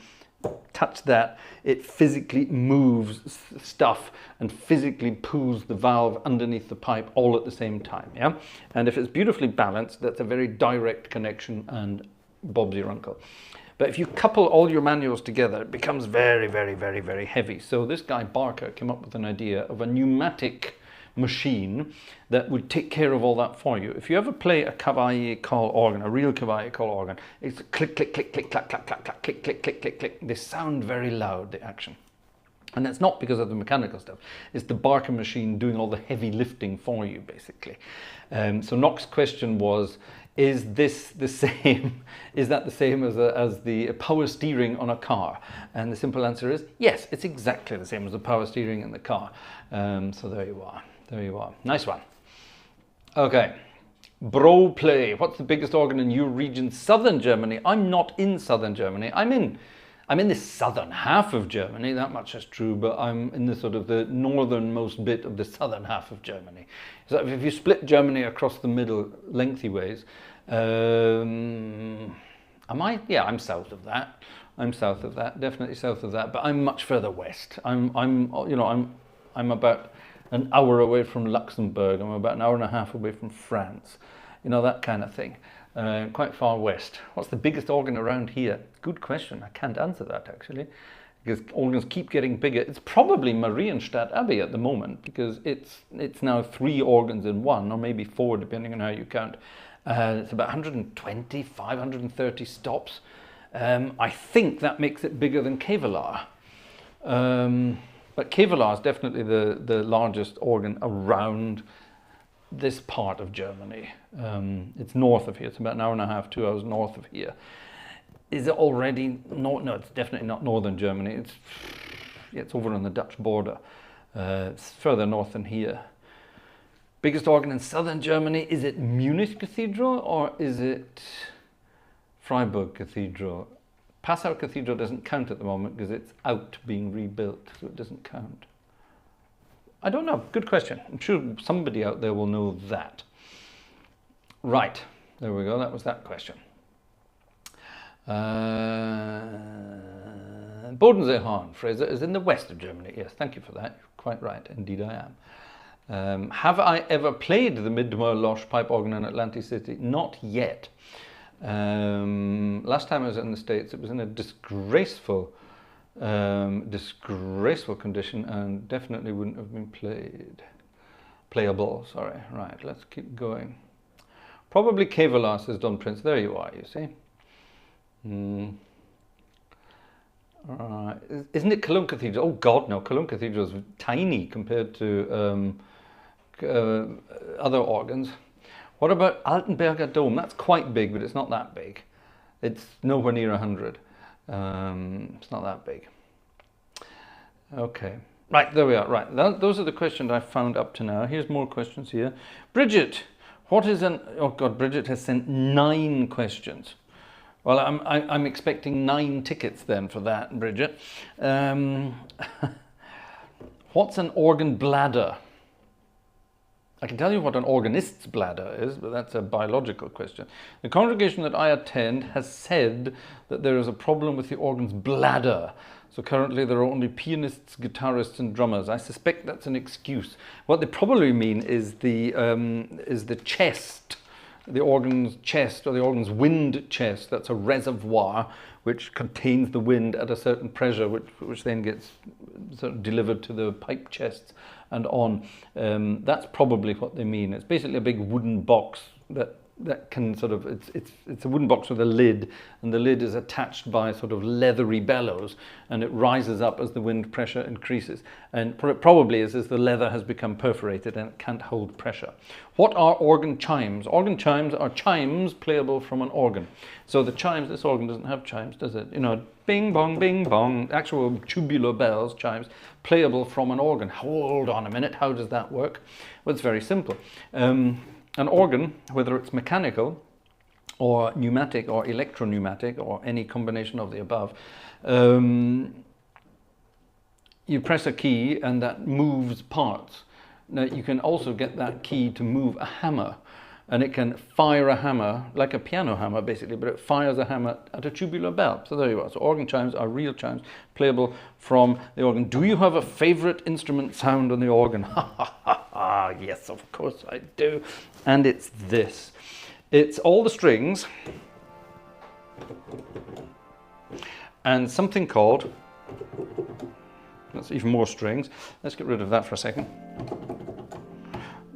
touch that, it physically moves stuff and physically pulls the valve underneath the pipe all at the same time, yeah? And if it's beautifully balanced, that's a very direct connection and Bob's your uncle. But if you couple all your manuals together, it becomes very, very, very, very heavy. So this guy Barker came up with an idea of a pneumatic machine that would take care of all that for you. If you ever play a Cavaille call organ, a real Cavaille call organ, it's click, click, click, click, clack, clack, clack, clack, click, click, click, click, click. They sound very loud, the action. And that's not because of the mechanical stuff. It's the Barker machine doing all the heavy lifting for you, basically. So Knox's question was, is this the same? Is that the same as the power steering on a car? And the simple answer is yes, it's exactly the same as the power steering in the car. So there you are. There you are. Nice one. Okay. Bro play. What's the biggest organ in your region? Southern Germany. I'm not in southern Germany. I'm in the southern half of Germany, that much is true, but I'm in the sort of the northernmost bit of the southern half of Germany. So if you split Germany across the middle lengthy ways, am I? Yeah, I'm south of that. I'm south of that, definitely south of that, but I'm much further west. I'm about an hour away from Luxembourg. I'm about an hour and a half away from France. You know, that kind of thing. Quite far west. What's the biggest organ around here? Good question. I can't answer that actually, because organs keep getting bigger. it's probably Marienstadt Abbey at the moment, because it's now 3 organs in one, or maybe 4 depending on how you count. It's about 120, 530 stops. I think that makes it bigger than Kevelaar. But Kevelaar is definitely the largest organ around this part of Germany. It's north of here. It's about an hour and a half, 2 hours north of here. Is it already? No, it's definitely not northern Germany. It's over on the Dutch border. It's further north than here. Biggest organ in southern Germany, is it Munich Cathedral or is it Freiburg Cathedral? Passau Cathedral doesn't count at the moment because it's out being rebuilt, so it doesn't count. I don't know. Good question. I'm sure somebody out there will know that. Right. There we go. That was that question. Bodensee-Hahn, Fraser, is in the west of Germany. Yes, thank you for that. You're quite right. Indeed I am. Have I ever played the Midmer-Losch pipe organ in Atlantic City? Not yet. Last time I was in the States, it was in a disgraceful condition and definitely wouldn't have been playable. Sorry. Right, let's keep going. Probably Kevelaar, says Don Prince. There you are, you see. Right. Isn't it Cologne Cathedral? Oh God, no. Cologne Cathedral is tiny compared to other organs. What about Altenberger Dome? That's quite big, but it's not that big. It's nowhere near 100. It's not that big. Okay. Right, there we are. Right, those are the questions I found up to now. Here's more questions here. Bridget, what is an... Oh God, Bridget has sent 9 questions. Well, I'm expecting 9 tickets then for that, Bridget. What's an organ bladder? I can tell you what an organist's bladder is, but that's a biological question. The congregation that I attend has said that there is a problem with the organ's bladder. So currently there are only pianists, guitarists and drummers. I suspect that's an excuse. What they probably mean is the chest, the organ's chest, or the organ's wind chest. That's a reservoir which contains the wind at a certain pressure, which then gets sort of delivered to the pipe chests and on. That's probably what they mean. It's basically a big wooden box that can sort of, it's a wooden box with a lid, and the lid is attached by sort of leathery bellows, and it rises up as the wind pressure increases. And what it probably is the leather has become perforated and it can't hold pressure. What are organ chimes? Organ chimes are chimes playable from an organ. So the chimes, this organ doesn't have chimes, does it? You know, bing bong, actual tubular bells, chimes, playable from an organ. Hold on a minute, how does that work? Well, it's very simple. An organ, whether it's mechanical or pneumatic or electro-pneumatic or any combination of the above, you press a key and that moves parts. Now you can also get that key to move a hammer, and it can fire a hammer, like a piano hammer basically, but it fires a hammer at a tubular bell. So there you are. So organ chimes are real chimes playable from the organ. Do you have a favorite instrument sound on the organ? Yes, of course I do. And it's this. It's all the strings and something called, that's even more strings. Let's get rid of that for a second.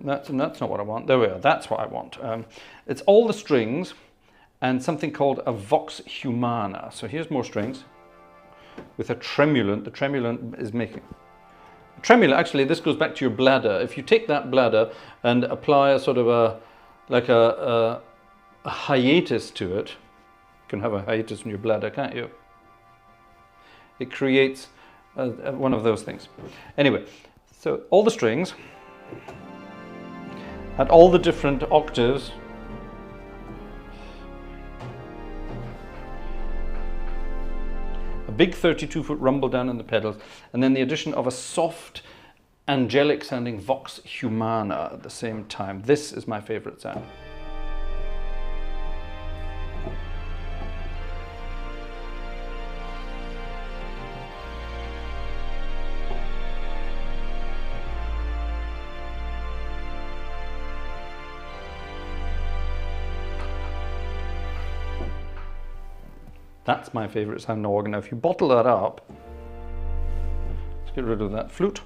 That's not what I want. There we are. That's what I want. It's all the strings and something called a vox humana. So here's more strings with a tremulant. The tremulant is making... Tremulant, actually, this goes back to your bladder. If you take that bladder and apply a sort of a hiatus to it, you can have a hiatus in your bladder, can't you? It creates one of those things. Anyway, so all the strings at all the different octaves, a big 32-foot rumble down in the pedals, and then the addition of a soft, angelic sounding vox humana at the same time. This is my favorite sound. That's my favourite sound in the organ. Now, if you bottle that up, let's get rid of that flute.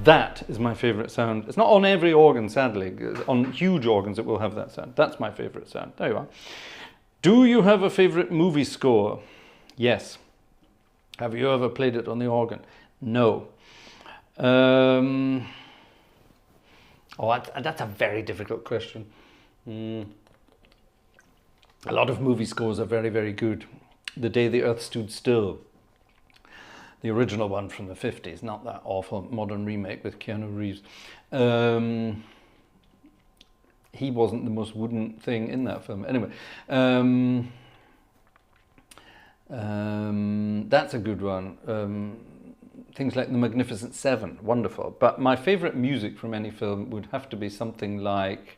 That is my favourite sound. It's not on every organ, sadly. On huge organs it will have that sound. That's my favourite sound. There you are. Do you have a favourite movie score? Yes. Have you ever played it on the organ? No. Oh, that's a very difficult question. A lot of movie scores are very, very good. The Day the Earth Stood Still. The original one from the 50s, not that awful modern remake with Keanu Reeves. He wasn't the most wooden thing in that film. Anyway, that's a good one. Things like The Magnificent Seven, wonderful. But my favourite music from any film would have to be something like...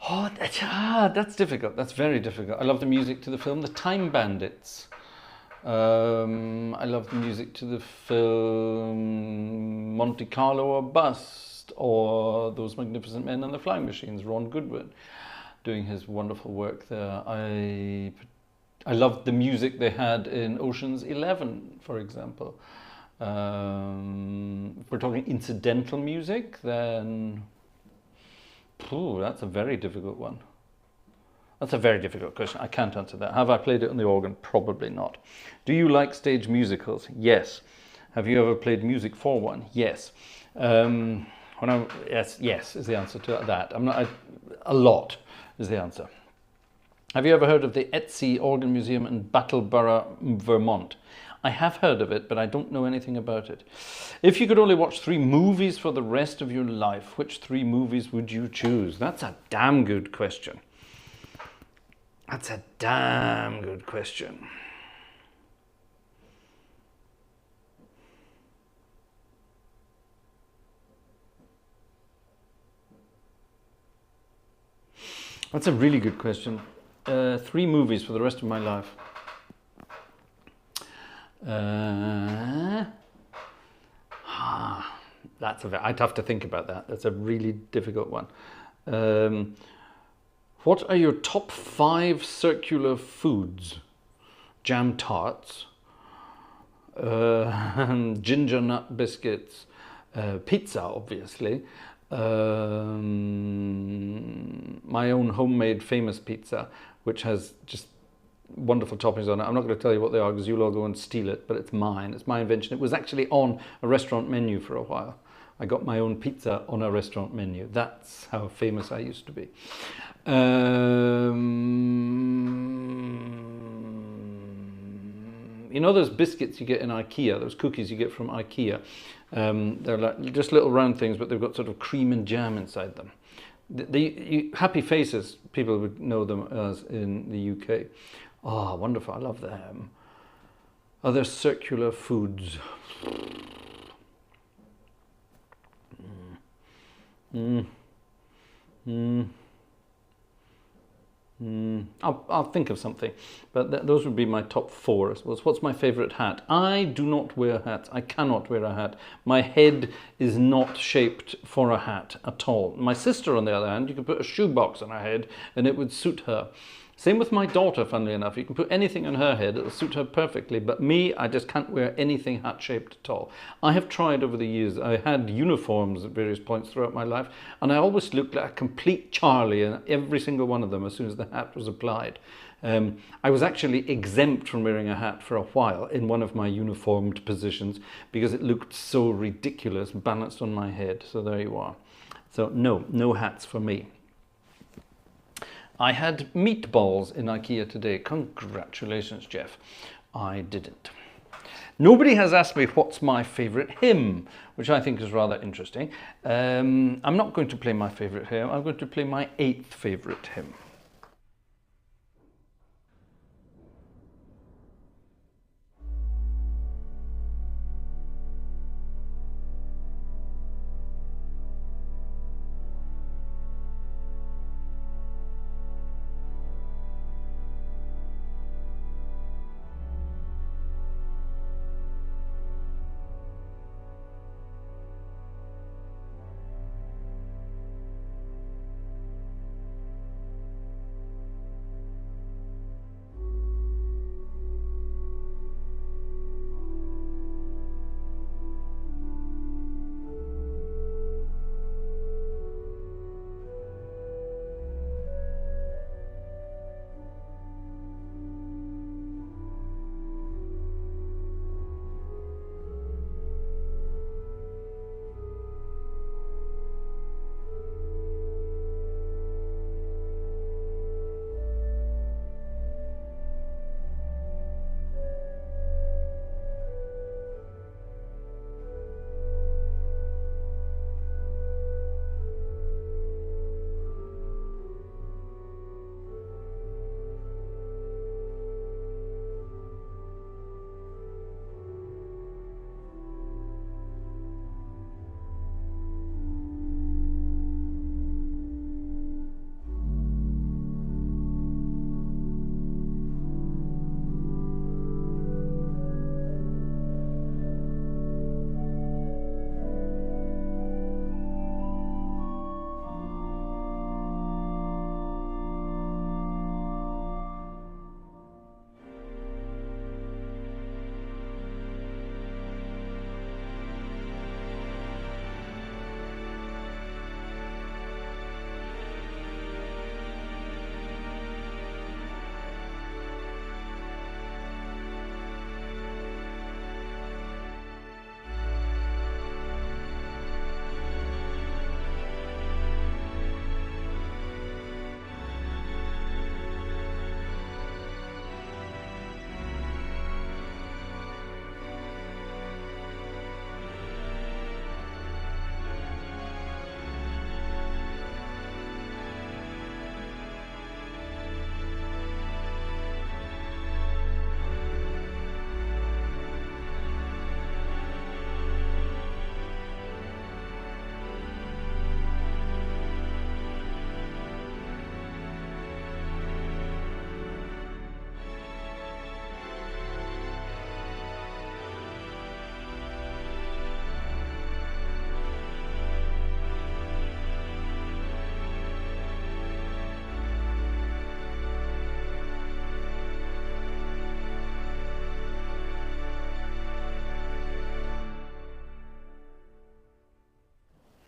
Oh, that's difficult. That's very difficult. I love the music to the film The Time Bandits. I love the music to the film Monte Carlo or Bust, or Those Magnificent Men and the Flying Machines, Ron Goodwin doing his wonderful work there. I loved the music they had in Ocean's 11, for example. If we're talking incidental music, then that's a very difficult one. That's a very difficult question. I can't answer that. Have I played it on the organ? Probably not. Do you like stage musicals? Yes. Have you ever played music for one? Yes. Yes is the answer to that. A lot is the answer. Have you ever heard of the Etsy Organ Museum in Battleboro, Vermont? I have heard of it, but I don't know anything about it. If you could only watch 3 movies for the rest of your life, which 3 movies would you choose? That's a damn good question. That's a damn good question. That's a really good question. 3 movies for the rest of my life. I'd have to think about that. That's a really difficult one. What are your top 5 circular foods? Jam tarts, ginger nut biscuits, pizza, obviously, my own homemade famous pizza, which has just wonderful toppings on it. I'm not going to tell you what they are because you'll all go and steal it, but it's mine. It's my invention. It was actually on a restaurant menu for a while. I got my own pizza on a restaurant menu. That's how famous I used to be. You know those biscuits you get in IKEA, those cookies you get from IKEA? They're like just little round things, but they've got sort of cream and jam inside them. Happy Faces, people would know them as in the UK. Oh, wonderful, I love them. Other circular foods. I'll think of something, but those would be my top four, I suppose. What's my favourite hat? I do not wear hats. I cannot wear a hat. My head is not shaped for a hat at all. My sister, on the other hand, you could put a shoebox on her head and it would suit her. Same with my daughter, funnily enough. You can put anything on her head, it'll suit her perfectly. But me, I just can't wear anything hat-shaped at all. I have tried over the years. I had uniforms at various points throughout my life, and I always looked like a complete Charlie in every single one of them as soon as the hat was applied. I was actually exempt from wearing a hat for a while in one of my uniformed positions because it looked so ridiculous balanced on my head. So there you are. So no hats for me. I had meatballs in IKEA today. Congratulations, Jeff. I didn't. Nobody has asked me what's my favourite hymn, which I think is rather interesting. I'm not going to play my favourite hymn. I'm going to play my 8th favourite hymn.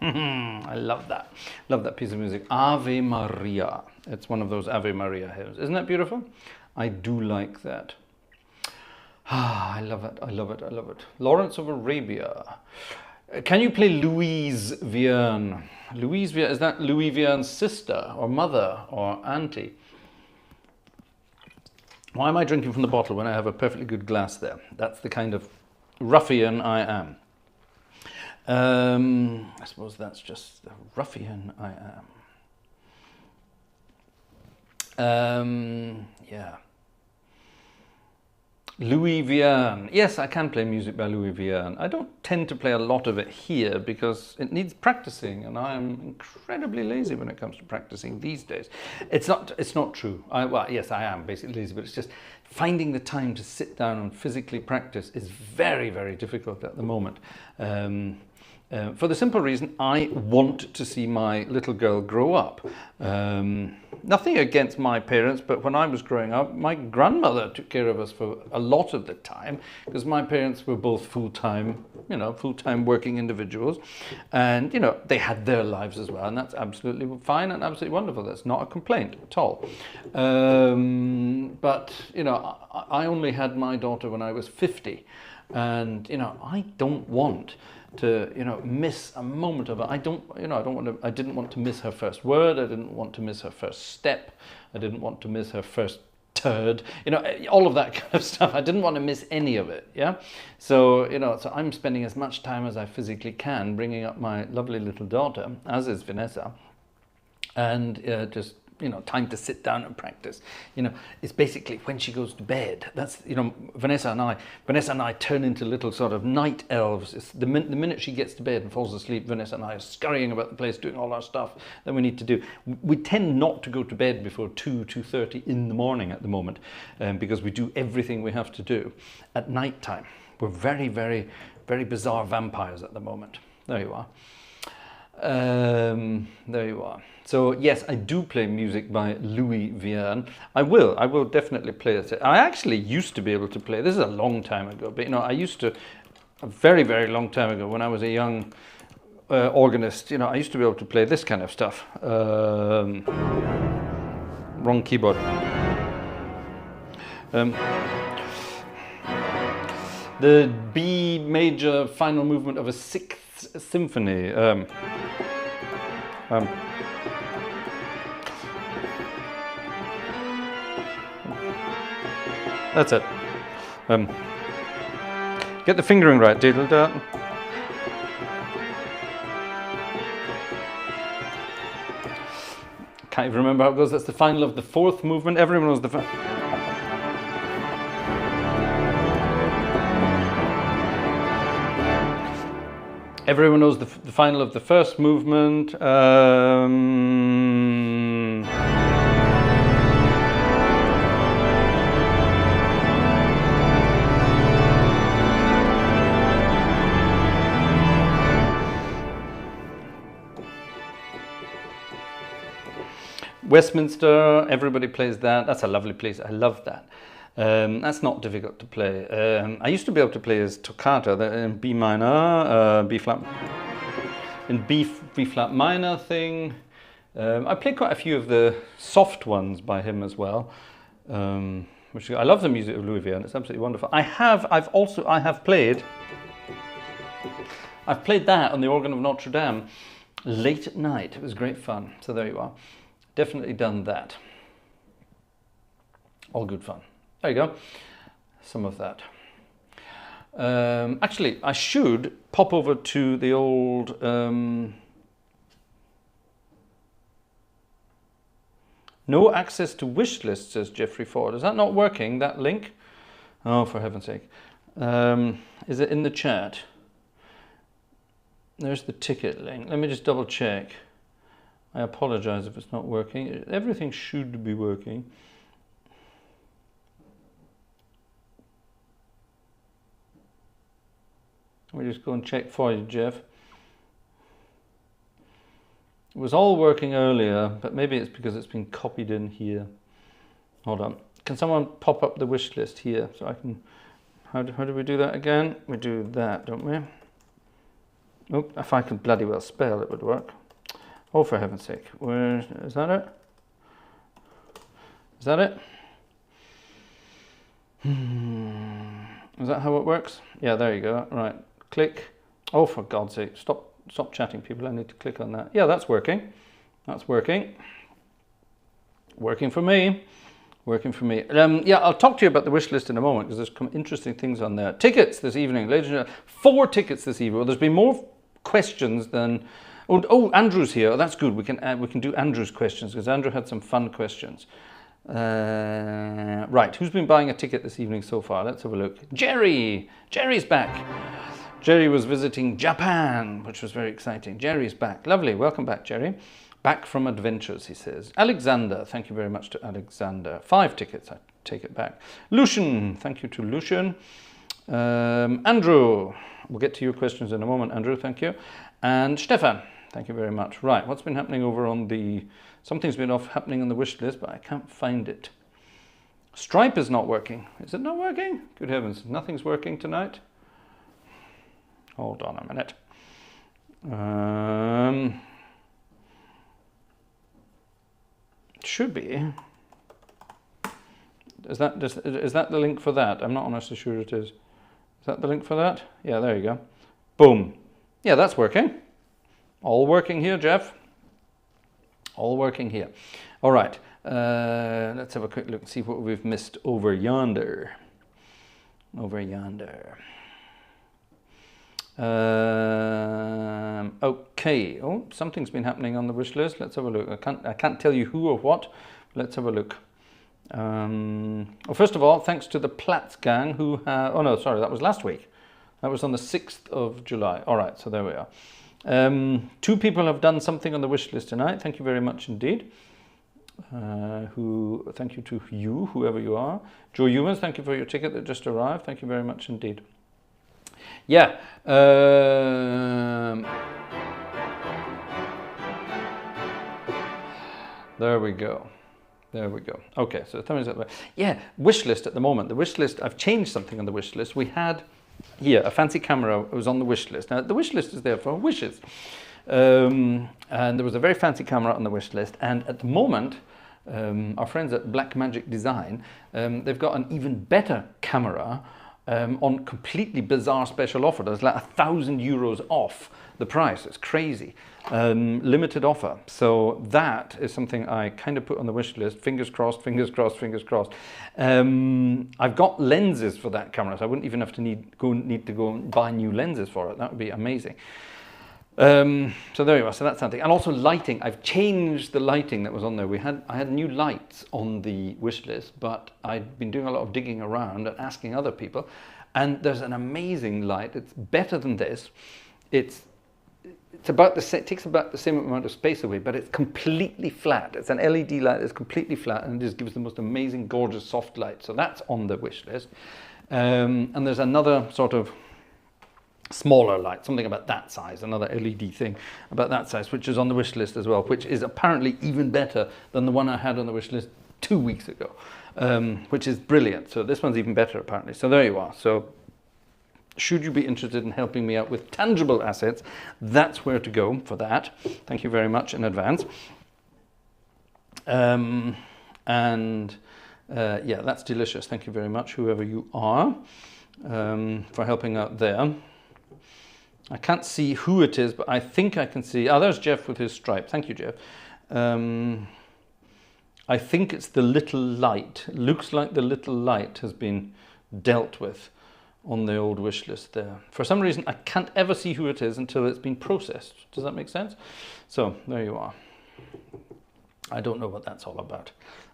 I love that. Love that piece of music. Ave Maria. It's one of those Ave Maria hymns. Isn't that beautiful? I do like that. Ah, I love it. I love it. I love it. Lawrence of Arabia. Can you play Louise Vierne? Louise Vierne, is that Louis Vierne's sister or mother or auntie? Why am I drinking from the bottle when I have a perfectly good glass there? That's the kind of ruffian I am. I suppose that's just the ruffian I am. Yeah. Louis Vierne. Yes, I can play music by Louis Vierne. I don't tend to play a lot of it here because it needs practicing, and I am incredibly lazy when it comes to practicing these days. It's not true. Well, yes, I am basically lazy, but it's just finding the time to sit down and physically practice is very, very difficult at the moment. For the simple reason, I want to see my little girl grow up. Nothing against my parents, but when I was growing up, my grandmother took care of us for a lot of the time because my parents were both full-time working individuals, and they had their lives as well, and that's absolutely fine and absolutely wonderful. That's not a complaint at all. But I only had my daughter when I was 50, and I don't want to miss a moment of it. I didn't want to miss her first word. I didn't want to miss her first step. I didn't want to miss her first turd. All of that kind of stuff. I didn't want to miss any of it. Yeah. So so I'm spending as much time as I physically can bringing up my lovely little daughter, as is Vanessa, and just time to sit down and practice. It's basically when she goes to bed. That's Vanessa and I turn into little sort of night elves. It's the minute she gets to bed and falls asleep, Vanessa and I are scurrying about the place doing all our stuff that we need to do. We tend not to go to bed before 2:30 in the morning at the moment, because we do everything we have to do at night time. We're very, very, very bizarre vampires at the moment. There you are. There you are. So yes, I do play music by Louis Vierne. I will definitely play it. I actually used to be able to play, this is a long time ago, but I used to, a very, very long time ago when I was a young organist, I used to be able to play this kind of stuff. Wrong keyboard. The B major final movement of a 6th symphony. That's it. Get the fingering right, diddle da. Can't even remember how it goes. That's the final of the 4th movement. Everyone knows the Everyone knows the final of the 1st movement. Westminster, everybody plays that. That's a lovely piece. I love that. That's not difficult to play. I used to be able to play as toccata in B minor, B flat, in B flat minor thing. I played quite a few of the soft ones by him as well. Which I love the music of Louis Vierne. It's absolutely wonderful. I've played that on the organ of Notre Dame late at night. It was great fun. So there you are. Definitely done that. All good fun. There you go. Some of that. Actually, I should pop over to the old no access to wish list, says Jeffrey Ford. Is that not working, that link? Oh, for heaven's sake. Is it in the chat? There's the ticket link. Let me just double check. I apologize if it's not working. Everything should be working. Let me just go and check for you, Jeff. It was all working earlier, but maybe it's because it's been copied in here. Hold on. Can someone pop up the wish list here so I can... How do we do that again? We do that, don't we? Oh, if I could bloody well spell, it would work. Oh, for heaven's sake. Where is that it? Is that it? Is that how it works? Yeah, there you go. Right. Click. Oh, for God's sake. Stop chatting, people. I need to click on that. Yeah, that's working. That's working. Working for me. Working for me. Yeah, I'll talk to you about the wish list in a moment because there's some interesting things on there. Tickets this evening, ladies and gentlemen. 4 tickets this evening. Well, there's been more questions than... Oh, Andrew's here. Oh, that's good. We can do Andrew's questions because Andrew had some fun questions. Right, who's been buying a ticket this evening so far? Let's have a look. Jerry! Jerry's back. Jerry was visiting Japan, which was very exciting. Jerry's back. Lovely. Welcome back, Jerry. Back from adventures, he says. Alexander, thank you very much to Alexander. 5 tickets, I take it back. Lucian, thank you to Lucian. Andrew, we'll get to your questions in a moment, Andrew, thank you. And Stefan, thank you very much. Right, what's been happening over on the... Something's been happening on the wish list, but I can't find it. Stripe is not working. Is it not working? Good heavens, nothing's working tonight. Hold on a minute. Should be. Is that the link for that? I'm not honestly sure it is. Is that the link for that? Yeah, there you go. Boom. Yeah, that's working. All working here, Jeff. All working here. All right. Let's have a quick look and see what we've missed over yonder. Over yonder. Okay. Oh, something's been happening on the wish list. Let's have a look. I can't tell you who or what. Let's have a look. Well, first of all, thanks to the Platts gang who oh no, sorry, that was last week. That was on the 6th of July. All right, so there we are. 2 people have done something on the wish list tonight. Thank you very much indeed. Thank you to you, whoever you are. Joe Humans, thank you for your ticket that just arrived. Thank you very much indeed. Yeah. There we go. There we go. Okay, so tell me that way. Yeah, wish list at the moment. The wish list, I've changed something on the wish list. We had here a fancy camera was on the wish list. Now, the wish list is there for wishes. And there was a very fancy camera on the wish list. And at the moment, our friends at Black Magic Design, they've got an even better camera on completely bizarre special offer. There's like €1,000 off the price. It's crazy. Limited offer. So that is something I kind of put on the wish list. Fingers crossed, fingers crossed, fingers crossed. I've got lenses for that camera, so I wouldn't even have to need to go and buy new lenses for it. That would be amazing. So there you are. So that's something. And also lighting. I've changed the lighting that was on there. I had new lights on the wish list, but I'd been doing a lot of digging around and asking other people. And there's an amazing light. It's better than this. It's about the same, it takes about the same amount of space away, but it's completely flat. It's an LED light that's completely flat, and it just gives the most amazing, gorgeous, soft light. So that's on the wish list. And there's another sort of smaller light, something about that size, another LED thing about that size, which is on the wish list as well, which is apparently even better than the one I had on the wish list 2 weeks ago, which is brilliant. So this one's even better apparently. So there you are. So should you be interested in helping me out with tangible assets, that's where to go for that. Thank you very much in advance. Yeah, that's delicious. Thank you very much, whoever you are, for helping out there. I can't see who it is, but I think I can see. Oh, there's Jeff with his stripe. Thank you, Jeff. I think it's the little light. Looks like the little light has been dealt with on the old wish list there. For some reason, I can't ever see who it is until it's been processed. Does that make sense? So there you are. I don't know what that's all about.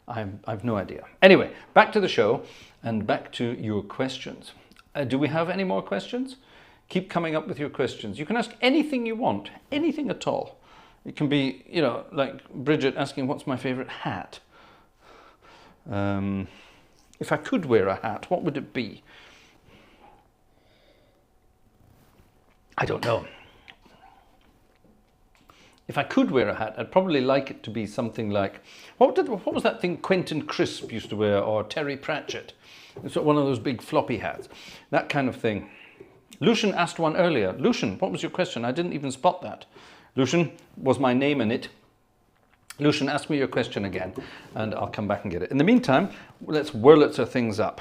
I've no idea. Anyway, back to the show and back to your questions. Do we have any more questions? Keep coming up with your questions. You can ask anything you want, anything at all. It can be, you know, like Bridget asking, what's my favorite hat? If I could wear a hat, what would it be? I don't know. If I could wear a hat, I'd probably like it to be something like, what was that thing Quentin Crisp used to wear, or Terry Pratchett? It's one of those big floppy hats. That kind of thing. Lucian asked one earlier. Lucian, what was your question? I didn't even spot that. Lucian was my name in it. Lucian, ask me your question again, and I'll come back and get it. In the meantime, let's Wurlitzer things up.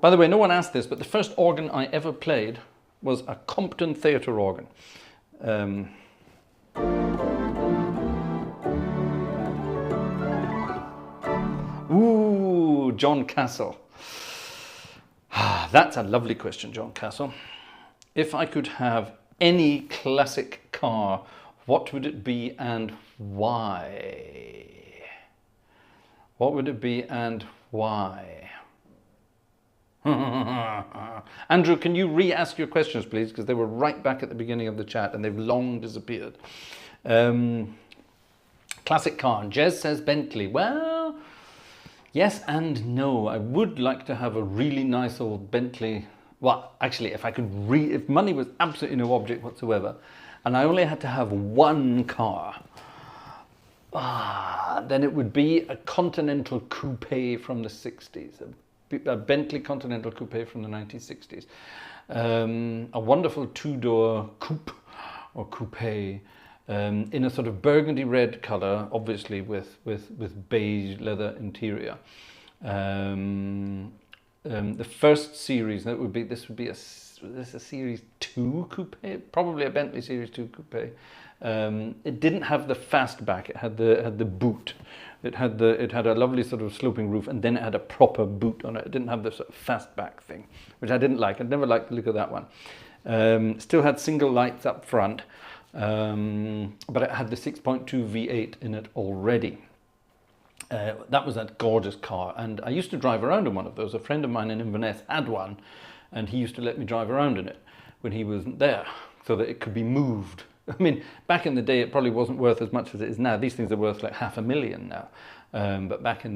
By the way, no one asked this, but the first organ I ever played was a Compton theatre organ. Ooh, John Castle. That's a lovely question, John Castle. If I could have any classic car, what would it be and why? What would it be and why? Andrew, can you re-ask your questions, please? Because they were right back at the beginning of the chat and they've long disappeared. Classic car. Jez says Bentley. Well, yes and no. I would like to have a really nice old Bentley. Well, actually, if I could if money was absolutely no object whatsoever, and I only had to have one car, then it would be a Continental Coupe from the 60s. A Bentley Continental Coupe from the 1960s. A wonderful two-door coupe or coupe in a sort of burgundy red color, obviously with beige leather interior. The first series, this would be a Series 2 coupe, probably a Bentley Series 2 coupe. It didn't have the fastback. It had the boot. It had a lovely sort of sloping roof, and then it had a proper boot on it. It didn't have the sort of fastback thing, which I didn't like. I never liked the look of that one. Still had single lights up front, but it had the 6.2 V8 in it already. That was a gorgeous car, and I used to drive around in one of those. A friend of mine in Inverness had one, and he used to let me drive around in it when he wasn't there, so that it could be moved. I mean, back in the day, it probably wasn't worth as much as it is now. These things are worth like $500,000 now, but back in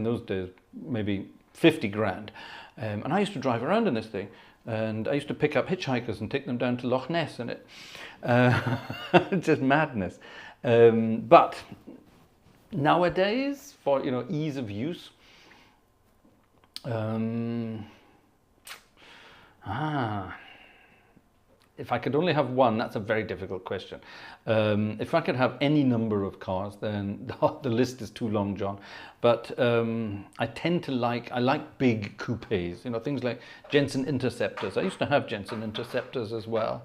those days, maybe 50 grand. And I used to drive around in this thing, and I used to pick up hitchhikers and take them down to Loch Ness in it. Just madness. But nowadays, for ease of use, if I could only have one, that's a very difficult question. If I could have any number of cars, then the list is too long, John. But I tend to like big coupes, things like Jensen Interceptors. I used to have Jensen Interceptors as well.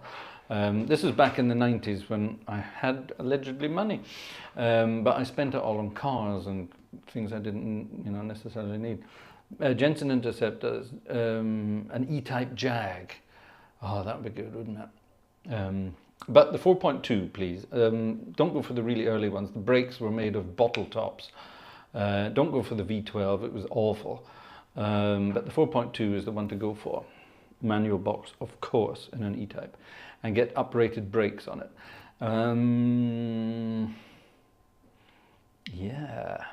This was back in the 90s when I had allegedly money, but I spent it all on cars and things I didn't necessarily need. Jensen Interceptors, an E-Type Jag. Oh, that would be good, wouldn't it? But the 4.2, please. Don't go for the really early ones. The brakes were made of bottle tops. Don't go for the V12. It was awful. But the 4.2 is the one to go for. Manual box, of course, in an E-Type. And get uprated brakes on it. Yeah.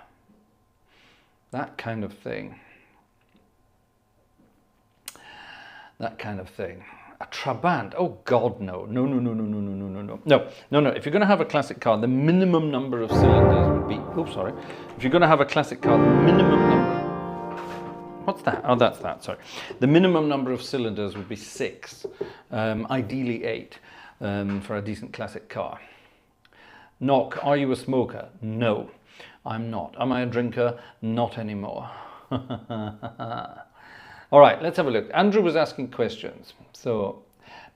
That kind of thing. That kind of thing. A Trabant? Oh God, no. No. If you're going to have a classic car, the minimum number of cylinders would be. Oh, sorry. If you're going to have a classic car, the minimum number. What's that? Oh, that's that. Sorry. The minimum number of cylinders would be 6. Ideally 8 for a decent classic car. Knock. Are you a smoker? No, I'm not. Am I a drinker? Not anymore. All right, let's have a look. Andrew was asking questions. So,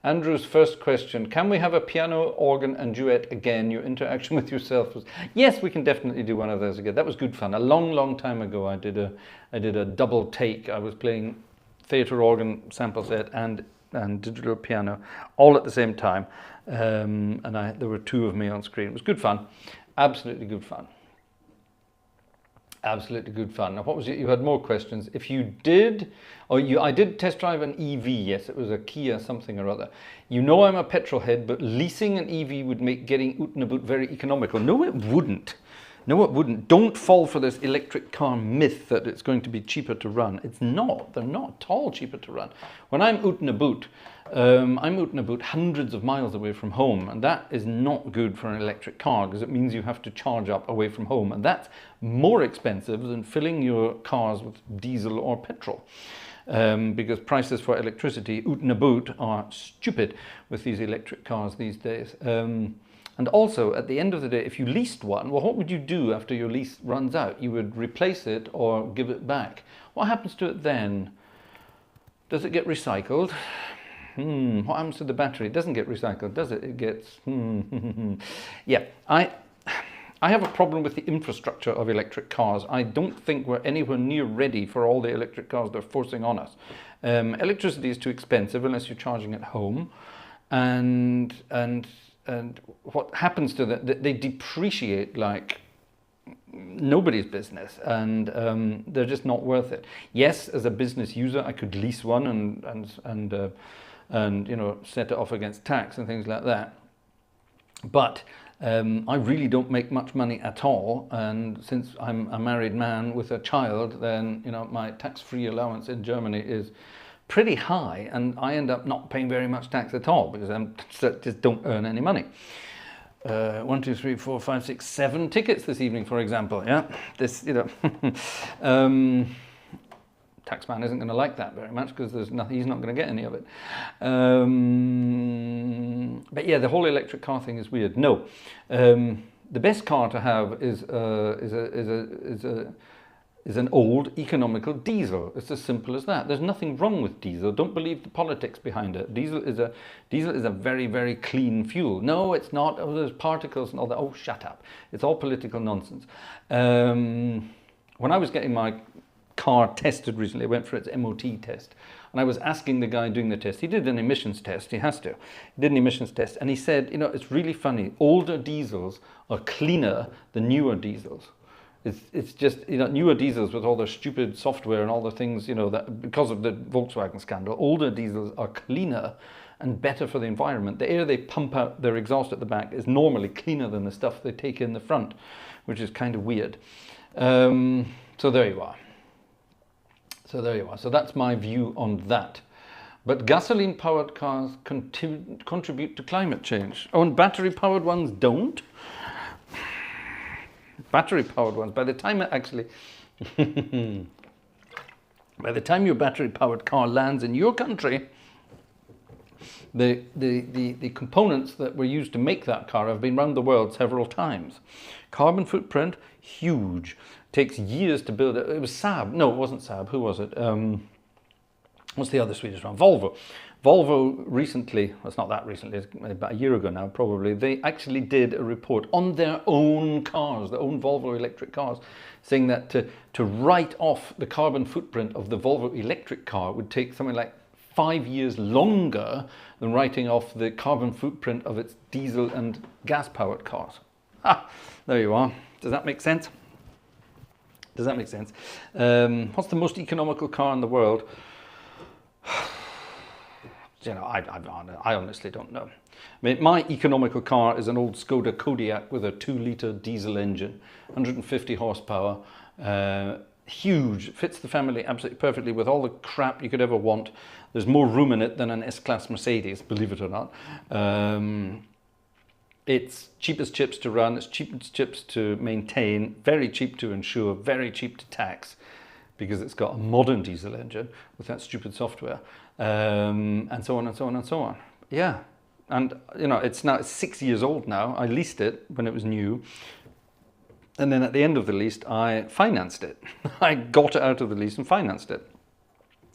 Andrew's first question, can we have a piano, organ and duet again? Your interaction with yourself was... Yes, we can definitely do one of those again. That was good fun. A long time ago, I did a double take. I was playing theatre organ sample set and digital piano all at the same time. And there were 2 of me on screen. It was good fun. Absolutely good fun. Absolutely good fun. Now, what was it? You had more questions. If you did, I did test drive an EV. Yes, it was a Kia something or other. I'm a petrol head, but leasing an EV would make getting out and about very economical. No, it wouldn't. No, it wouldn't. Don't fall for this electric car myth that it's going to be cheaper to run. It's not. They're not at all cheaper to run. When I'm out and about, hundreds of miles away from home, and that is not good for an electric car because it means you have to charge up away from home, and that's more expensive than filling your cars with diesel or petrol. Because prices for electricity out and about are stupid with these electric cars these days. And also, at the end of the day, if you leased one, well, what would you do after your lease runs out? You would replace it or give it back. What happens to it then? Does it get recycled? What happens to the battery? It doesn't get recycled, does it? It gets... Yeah, I have a problem with the infrastructure of electric cars. I don't think we're anywhere near ready for all the electric cars they're forcing on us. Electricity is too expensive unless you're charging at home. And what happens to them, they depreciate like nobody's business, and they're just not worth it. Yes, as a business user, I could lease one and you know, set it off against tax and things like that. But I really don't make much money at all, and since I'm a married man with a child, then you know, my tax-free allowance in Germany is pretty high, and I end up not paying very much tax at all because I just don't earn any money. 1, 2, 3, 4, 5, 6, 7 tickets this evening, for example. Yeah, this, you know, taxman isn't going to like that very much because there's nothing. He's not going to get any of it. But yeah, the whole electric car thing is weird. No, the best car to have is an old economical diesel. It's as simple as that. There's nothing wrong with diesel. Don't believe the politics behind it. Diesel is a very, very clean fuel. No, it's not. Oh, there's particles and all that. Oh, shut up. It's all political nonsense. When I was getting my car tested recently, I went for its MOT test, and I was asking the guy doing the test. He did an emissions test. He has to. He did an emissions test, and he said, you know, it's really funny. Older diesels are cleaner than newer diesels. It's just, you know, newer diesels with all their stupid software and all the things, you know, that because of the Volkswagen scandal, older diesels are cleaner and better for the environment. The air they pump out their exhaust at the back is normally cleaner than the stuff they take in the front, which is kind of weird. So there you are. So there you are. So that's my view on that. But gasoline-powered cars contribute to climate change. Oh, and battery-powered ones don't? Battery-powered ones, by the time it actually... by the time your battery-powered car lands in your country, the components that were used to make that car have been around the world several times. Carbon footprint, huge. Takes years to build it. It was Saab. No, it wasn't Saab. Who was it? What's the other Swedish one? Volvo. Volvo recently, well, it's not that recently, it's about a year ago now probably, they actually did a report on their own cars, their own Volvo electric cars, saying that to write off the carbon footprint of the Volvo electric car would take something like 5 years longer than writing off the carbon footprint of its diesel and gas-powered cars. Ah, there you are. Does that make sense? Does that make sense? What's the most economical car in the world? You know, I honestly don't know. I mean, my economical car is an old Skoda Kodiaq with a 2-litre diesel engine, 150 horsepower, huge, fits the family absolutely perfectly with all the crap you could ever want. There's more room in it than an S-Class Mercedes, believe it or not. It's cheap as chips to run, it's cheap as chips to maintain, very cheap to insure, very cheap to tax, because it's got a modern diesel engine with that stupid software, and so on and so on and so on. Yeah, and you know, it's 6 years old now. I leased it when it was new, and then at the end of the lease, I financed it. I got it out of the lease and financed it.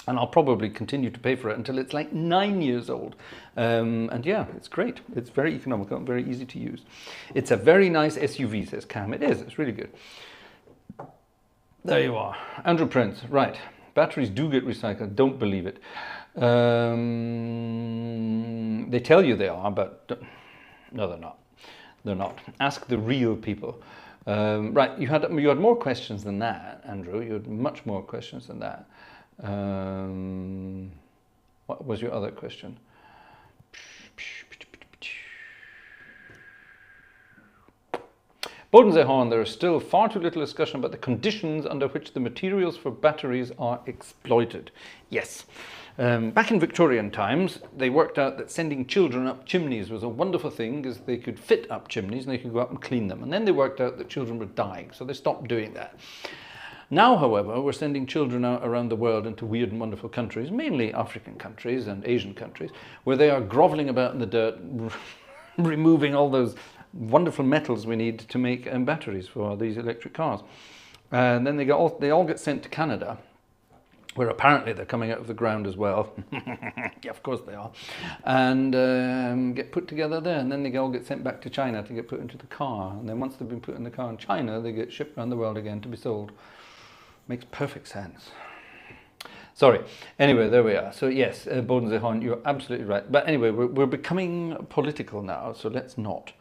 And I'll probably continue to pay for it until it's like 9 years old. And yeah, it's great. It's very economical and very easy to use. It's a very nice SUV, says Cam. It is. It's really good. There you are. Andrew Prince. Right. Batteries do get recycled. Don't believe it. They tell you they are, but no, they're not. They're not. Ask the real people. Right. You had more questions than that, Andrew. You had much more questions than that. What was your other question? Bodensehorn, there is still far too little discussion about the conditions under which the materials for batteries are exploited. Yes. Back in Victorian times, they worked out that sending children up chimneys was a wonderful thing because they could fit up chimneys and they could go up and clean them. And then they worked out that children were dying, so they stopped doing that. Now, however, we're sending children out around the world into weird and wonderful countries, mainly African countries and Asian countries, where they are groveling about in the dirt, removing all those wonderful metals we need to make batteries for these electric cars. And then they all get sent to Canada, where apparently they're coming out of the ground as well. Yeah, of course they are. And get put together there, and then they all get sent back to China to get put into the car. And then once they've been put in the car in China, they get shipped around the world again to be sold. Makes perfect sense. Sorry. Anyway, there we are. So yes, Bodensee-Horn, you're absolutely right. But anyway, we're becoming political now, so let's not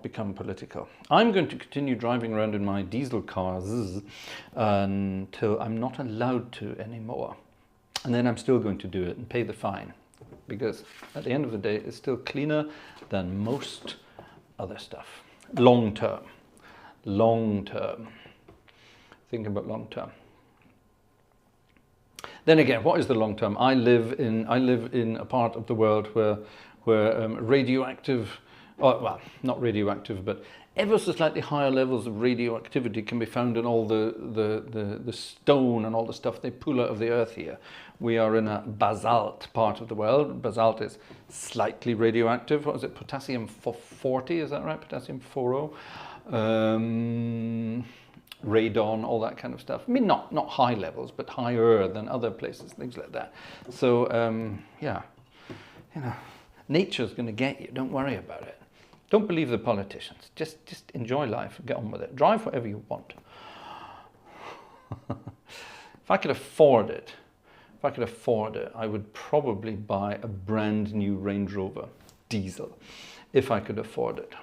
become political. I'm going to continue driving around in my diesel cars until I'm not allowed to anymore. And then I'm still going to do it and pay the fine, because at the end of the day, it's still cleaner than most other stuff. Long term. Think about long term. Then again, what is the long term? I live in a part of the world where radioactive, well, not radioactive, but ever so slightly higher levels of radioactivity can be found in all the stone and all the stuff they pull out of the earth here. We are in a basalt part of the world. Basalt is slightly radioactive. What is it? Potassium 40, is that right? Potassium 40. Radon, all that kind of stuff. I mean, not high levels, but higher than other places, things like that. So, yeah, you know, nature's going to get you. Don't worry about it. Don't believe the politicians. Just enjoy life and get on with it. Drive whatever you want. If I could afford it, I would probably buy a brand new Range Rover diesel, if I could afford it.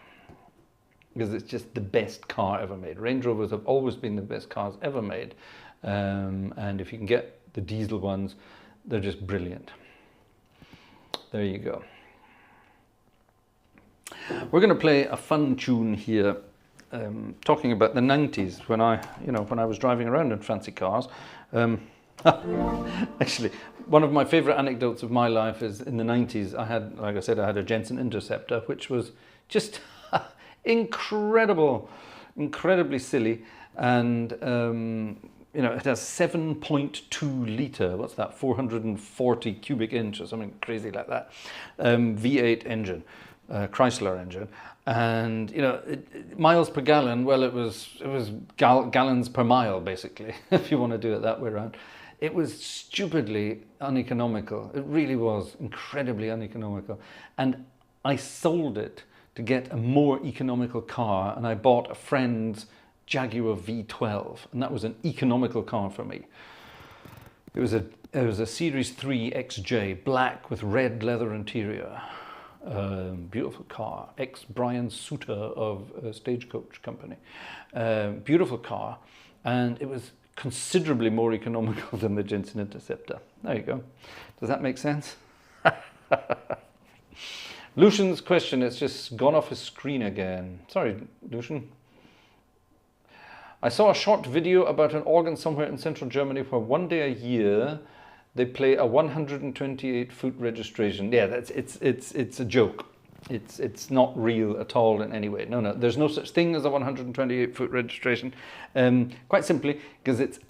Because it's just the best car ever made. Range Rovers have always been the best cars ever made. And if you can get the diesel ones, they're just brilliant. There you go. We're going to play a fun tune here, talking about the 90s when I was driving around in fancy cars. Actually, one of my favorite anecdotes of my life is in the 90s. Like I said, I had a Jensen Interceptor, which was just incredibly silly, and it has 7.2 litre, what's that, 440 cubic inch or something crazy like that, V8 engine, Chrysler engine, and miles per gallon, well, it was gallons per mile basically, if you want to do it that way around. It was stupidly uneconomical. It really was incredibly uneconomical, and I sold it to get a more economical car, and I bought a friend's Jaguar V12, and that was an economical car for me. It was a Series 3 XJ, black with red leather interior. Beautiful car, ex-Brian Suter of Stagecoach Company. Beautiful car, and it was considerably more economical than the Jensen Interceptor. There you go. Does that make sense? Lucian's question has just gone off his screen again. Sorry, Lucian. I saw a short video about an organ somewhere in central Germany where one day a year they play a 128-foot registration. Yeah, it's a joke. It's not real at all in any way. No, there's no such thing as a 128-foot registration. Quite simply because it's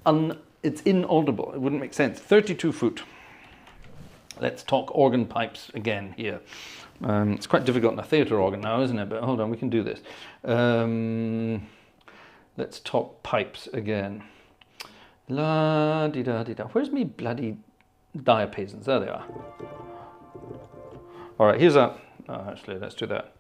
inaudible. It wouldn't make sense. 32 foot. Let's talk organ pipes again here. It's quite difficult in a theatre organ now, isn't it? But hold on, we can do this. Let's talk pipes again. La di da di da. Where's me bloody diapasons? There they are. All right, here's a. Oh, actually, let's do that.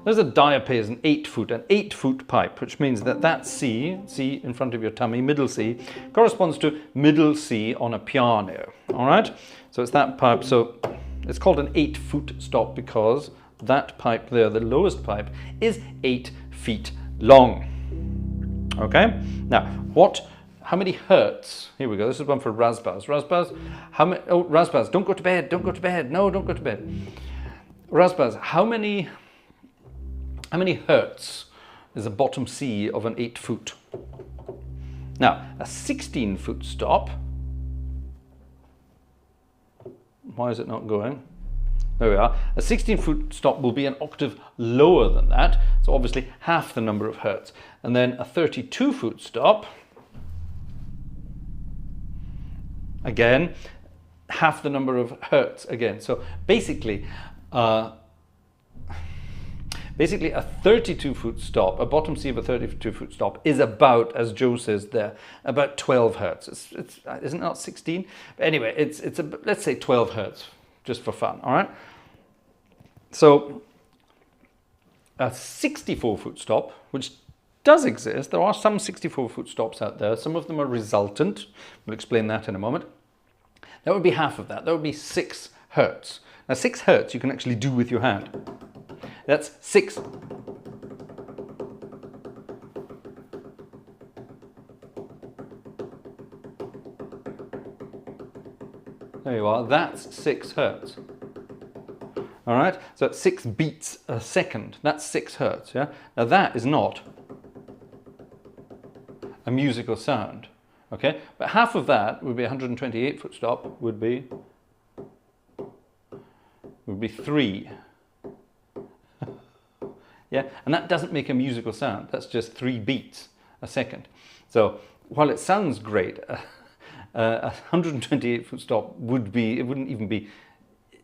There's a diapason, 8 foot, an 8-foot pipe, which means that C in front of your tummy, middle C, corresponds to middle C on a piano, all right? So it's that pipe, so it's called an 8-foot stop because that pipe there, the lowest pipe, is 8 feet long, okay? Now, how many hertz? Here we go, this is one for Razbaz. Razbaz, Razbaz, don't go to bed, don't go to bed, no, don't go to bed. Razbaz, how many hertz is a bottom C of an 8-foot? Now, a 16-foot stop, why is it not going? There we are. A 16-foot stop will be an octave lower than that, so obviously half the number of hertz. And then a 32-foot stop, again, half the number of hertz again. So basically, a 32-foot stop, a bottom C of a 32-foot stop, is about, as Joe says there, about 12 hertz. It's isn't it not 16? But anyway, let's say 12 hertz, just for fun, all right? So a 64-foot stop, which does exist. There are some 64-foot stops out there. Some of them are resultant. We'll explain that in a moment. That would be half of that. That would be 6 hertz. Now 6 hertz you can actually do with your hand. That's 6. There you are. That's 6 hertz. All right, so it's 6 beats a second. That's 6 hertz, yeah? Now that is not a musical sound, okay? But half of that would be 128-foot stop, would be 3. Yeah, and that doesn't make a musical sound. That's just 3 beats a second. So while it sounds great, a 128-foot stop would be, it wouldn't even be,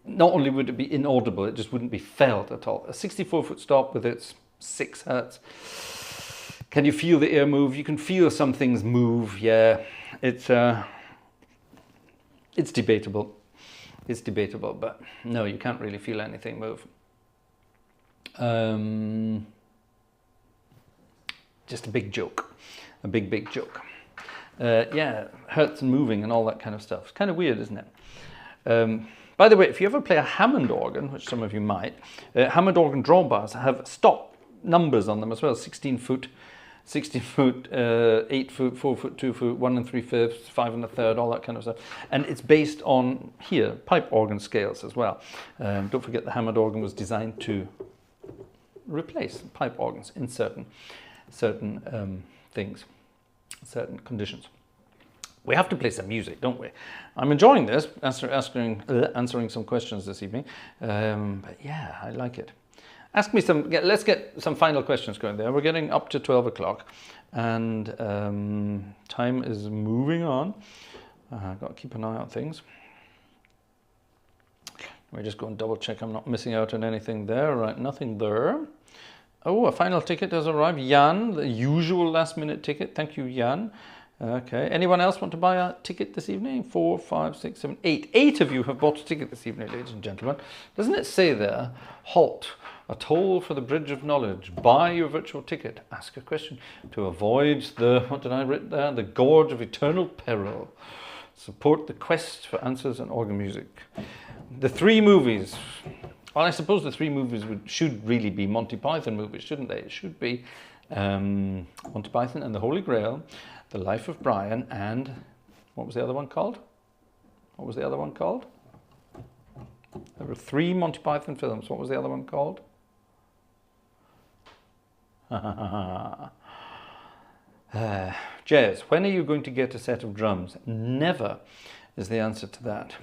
not only would it be inaudible, it just wouldn't be felt at all. A 64-foot stop with its 6 hertz. Can you feel the air move? You can feel some things move, yeah. It's debatable. It's debatable, but no, you can't really feel anything move. Just a big joke. A big joke. Yeah, hertz and moving and all that kind of stuff. It's kind of weird, isn't it? By the way, if you ever play a Hammond organ, which some of you might, Hammond organ drawbars have stop numbers on them as well. 16-foot, 16-foot, 8-foot, 4-foot, 2-foot, 1 3/5, 5 1/3, all that kind of stuff. And it's based on, here, pipe organ scales as well. Don't forget the Hammond organ was designed to replace pipe organs in certain things, certain conditions. We have to play some music, don't we? I'm enjoying this, answering some questions this evening. But yeah, I like it. Ask me some, let's get some final questions going there. We're getting up to 12 o'clock and time is moving on. I've got to keep an eye on things. Let me just go and double check I'm not missing out on anything there. Right, nothing there. Oh, a final ticket has arrived. Jan, the usual last minute ticket. Thank you, Jan. Okay, anyone else want to buy a ticket this evening? 4, 5, 6, 7, 8. 8 of you have bought a ticket this evening, ladies and gentlemen. Doesn't it say there, Halt, a toll for the bridge of knowledge. Buy your virtual ticket. Ask a question to avoid the, what did I write there? The gorge of eternal peril. Support the quest for answers and organ music. The 3 movies. Well, I suppose the 3 movies should really be Monty Python movies, shouldn't they? It should be Monty Python and the Holy Grail, The Life of Brian, and what was the other one called? What was the other one called? There were 3 Monty Python films. What was the other one called? Jez, when are you going to get a set of drums? Never is the answer to that.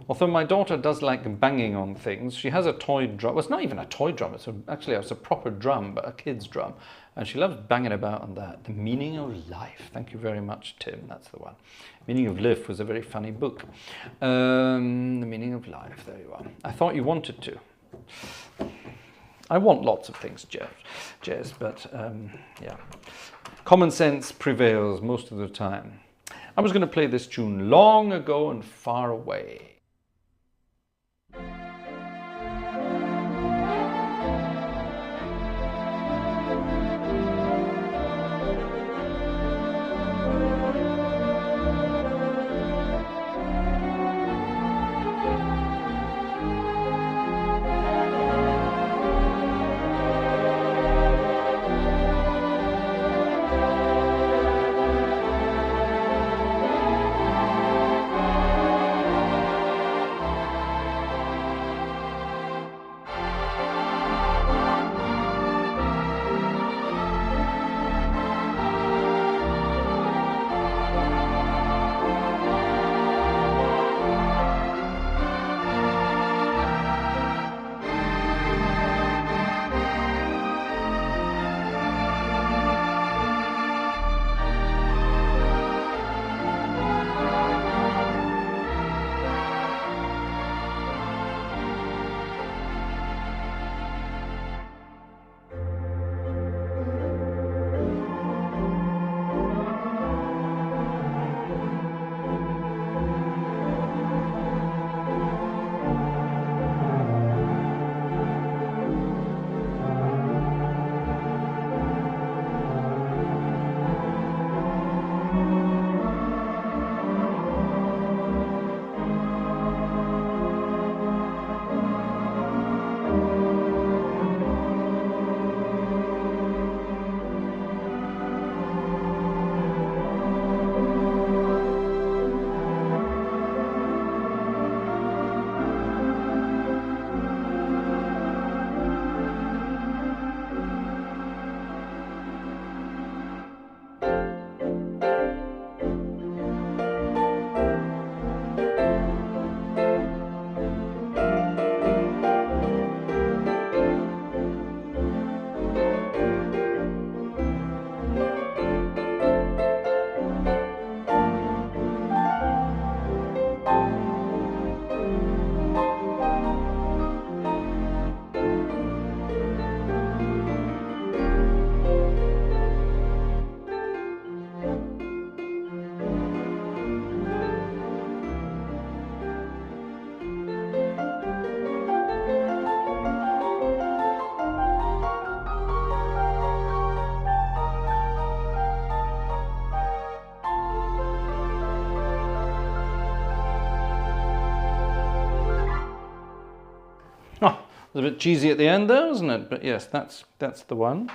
Although my daughter does like banging on things, she has a toy drum. Well, it's not even a toy drum, it's a proper drum, but a kid's drum. And she loves banging about on that. The Meaning of Life. Thank you very much, Tim. That's the one. Meaning of Life was a very funny book. The Meaning of Life. There you are. I thought you wanted to. I want lots of things, Jez, but yeah. Common sense prevails most of the time. I was going to play this tune long ago and far away. was a bit cheesy at the end there, wasn't it? But yes, that's the one.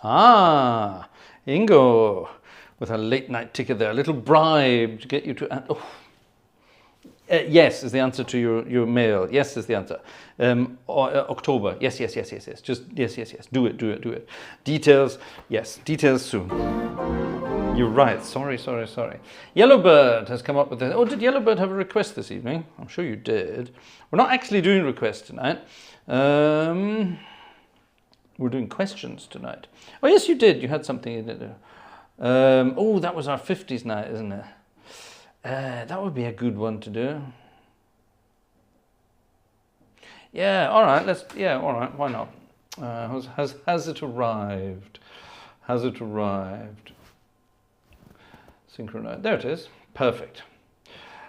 Ah, Ingo, with a late night ticket there, a little bribe to get you to... yes is the answer to your mail. Yes is the answer. October. Yes. Just yes. Do it. Details. Yes, details soon. You're right. Sorry. Yellowbird has come up with this. Oh, did Yellowbird have a request this evening? I'm sure you did. We're not actually doing requests tonight. We're doing questions tonight. Oh, yes, you did. You had something in it. Oh, that was our 50s night, isn't it? That would be a good one to do. Yeah, all right. All right. Why not? Has it arrived? Has it arrived? Synchronize. There it is. Perfect.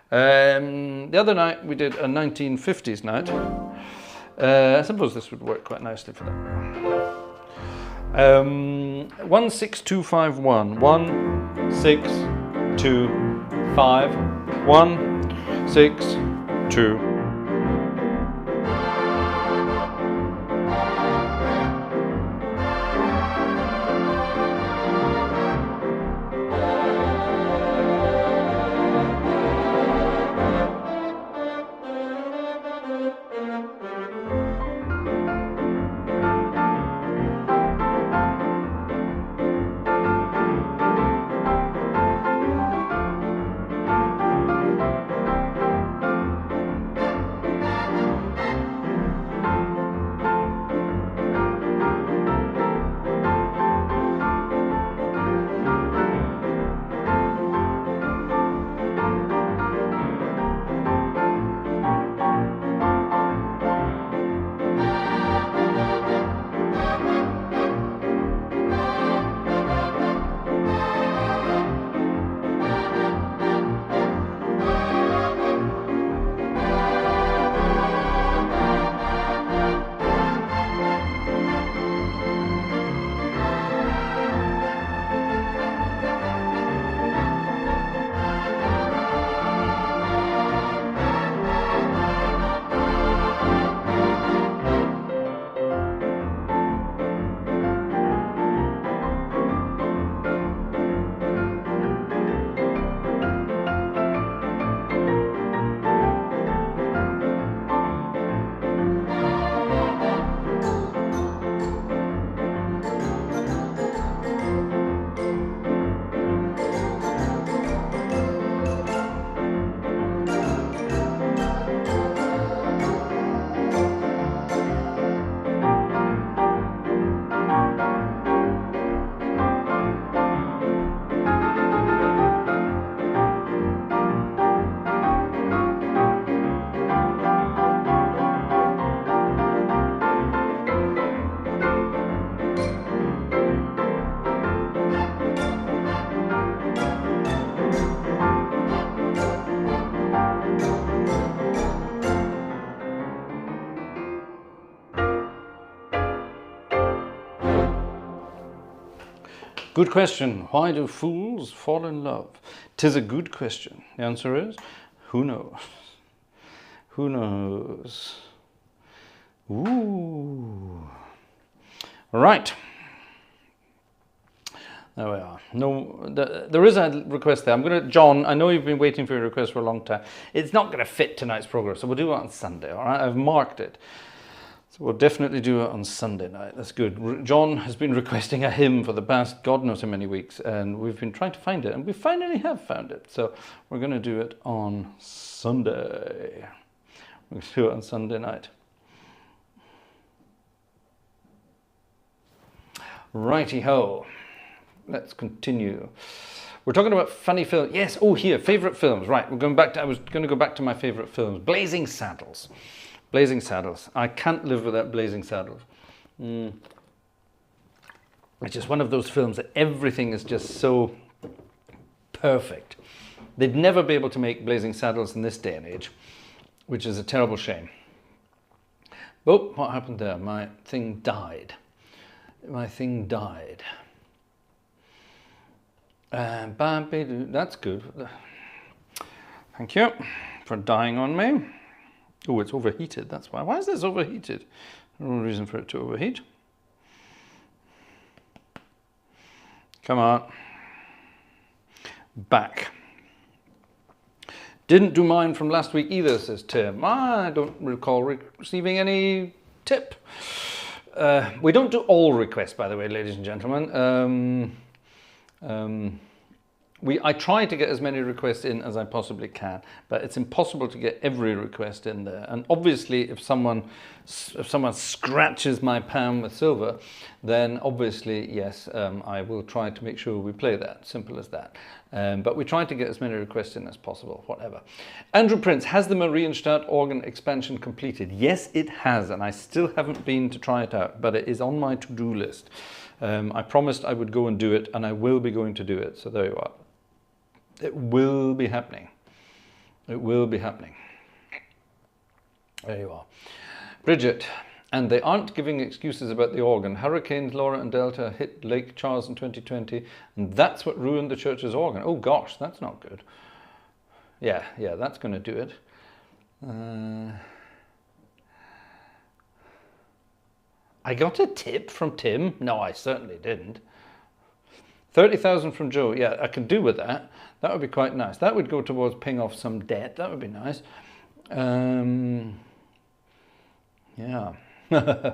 The other night we did a 1950s night. I suppose this would work quite nicely for that. 16251. 16251. 162. Good question. Why do fools fall in love? 'Tis a good question. The answer is, who knows? Who knows? Ooh. Right. There we are. No, there is a request there. John, I know you've been waiting for your request for a long time. It's not going to fit tonight's program, so we'll do it on Sunday, all right? I've marked it. So we'll definitely do it on Sunday night. That's good. John has been requesting a hymn for the past God knows how many weeks, and we've been trying to find it, and we finally have found it. So we're going to do it on Sunday. We're going to do it on Sunday night. Righty-ho. Let's continue. We're talking about funny films. Yes, oh, here, favourite films. Right, we're going back to, I was going to go back to my favourite films. Blazing Saddles. Blazing Saddles. I can't live without Blazing Saddles. It's just one of those films that everything is just so perfect. They'd never be able to make Blazing Saddles in this day and age, which is a terrible shame. Oh, what happened there? My thing died. My thing died. That's good. Thank you for dying on me. Oh, it's overheated, that's why. Why is this overheated? No reason for it to overheat. Come on. Back. Didn't do mine from last week either, says Tim. I don't recall receiving any tip. We don't do all requests, by the way, ladies and gentlemen. I try to get as many requests in as I possibly can, but it's impossible to get every request in there. And obviously, if someone scratches my pan with silver, then obviously, yes, I will try to make sure we play that. Simple as that. But we try to get as many requests in as possible, whatever. Andrew Prince, has the Marienstadt organ expansion completed? Yes, it has, and I still haven't been to try it out, but it is on my to-do list. I promised I would go and do it, and I will be going to do it, so there you are. It will be happening. It will be happening. There you are. Bridget, and they aren't giving excuses about the organ. Hurricanes Laura and Delta hit Lake Charles in 2020, and that's what ruined the church's organ. Oh gosh, that's not good. Yeah, that's going to do it. I got a tip from Tim. No, I certainly didn't. 30,000 from Joe. Yeah, I could do with that. That would be quite nice. That would go towards paying off some debt. That would be nice. Yeah.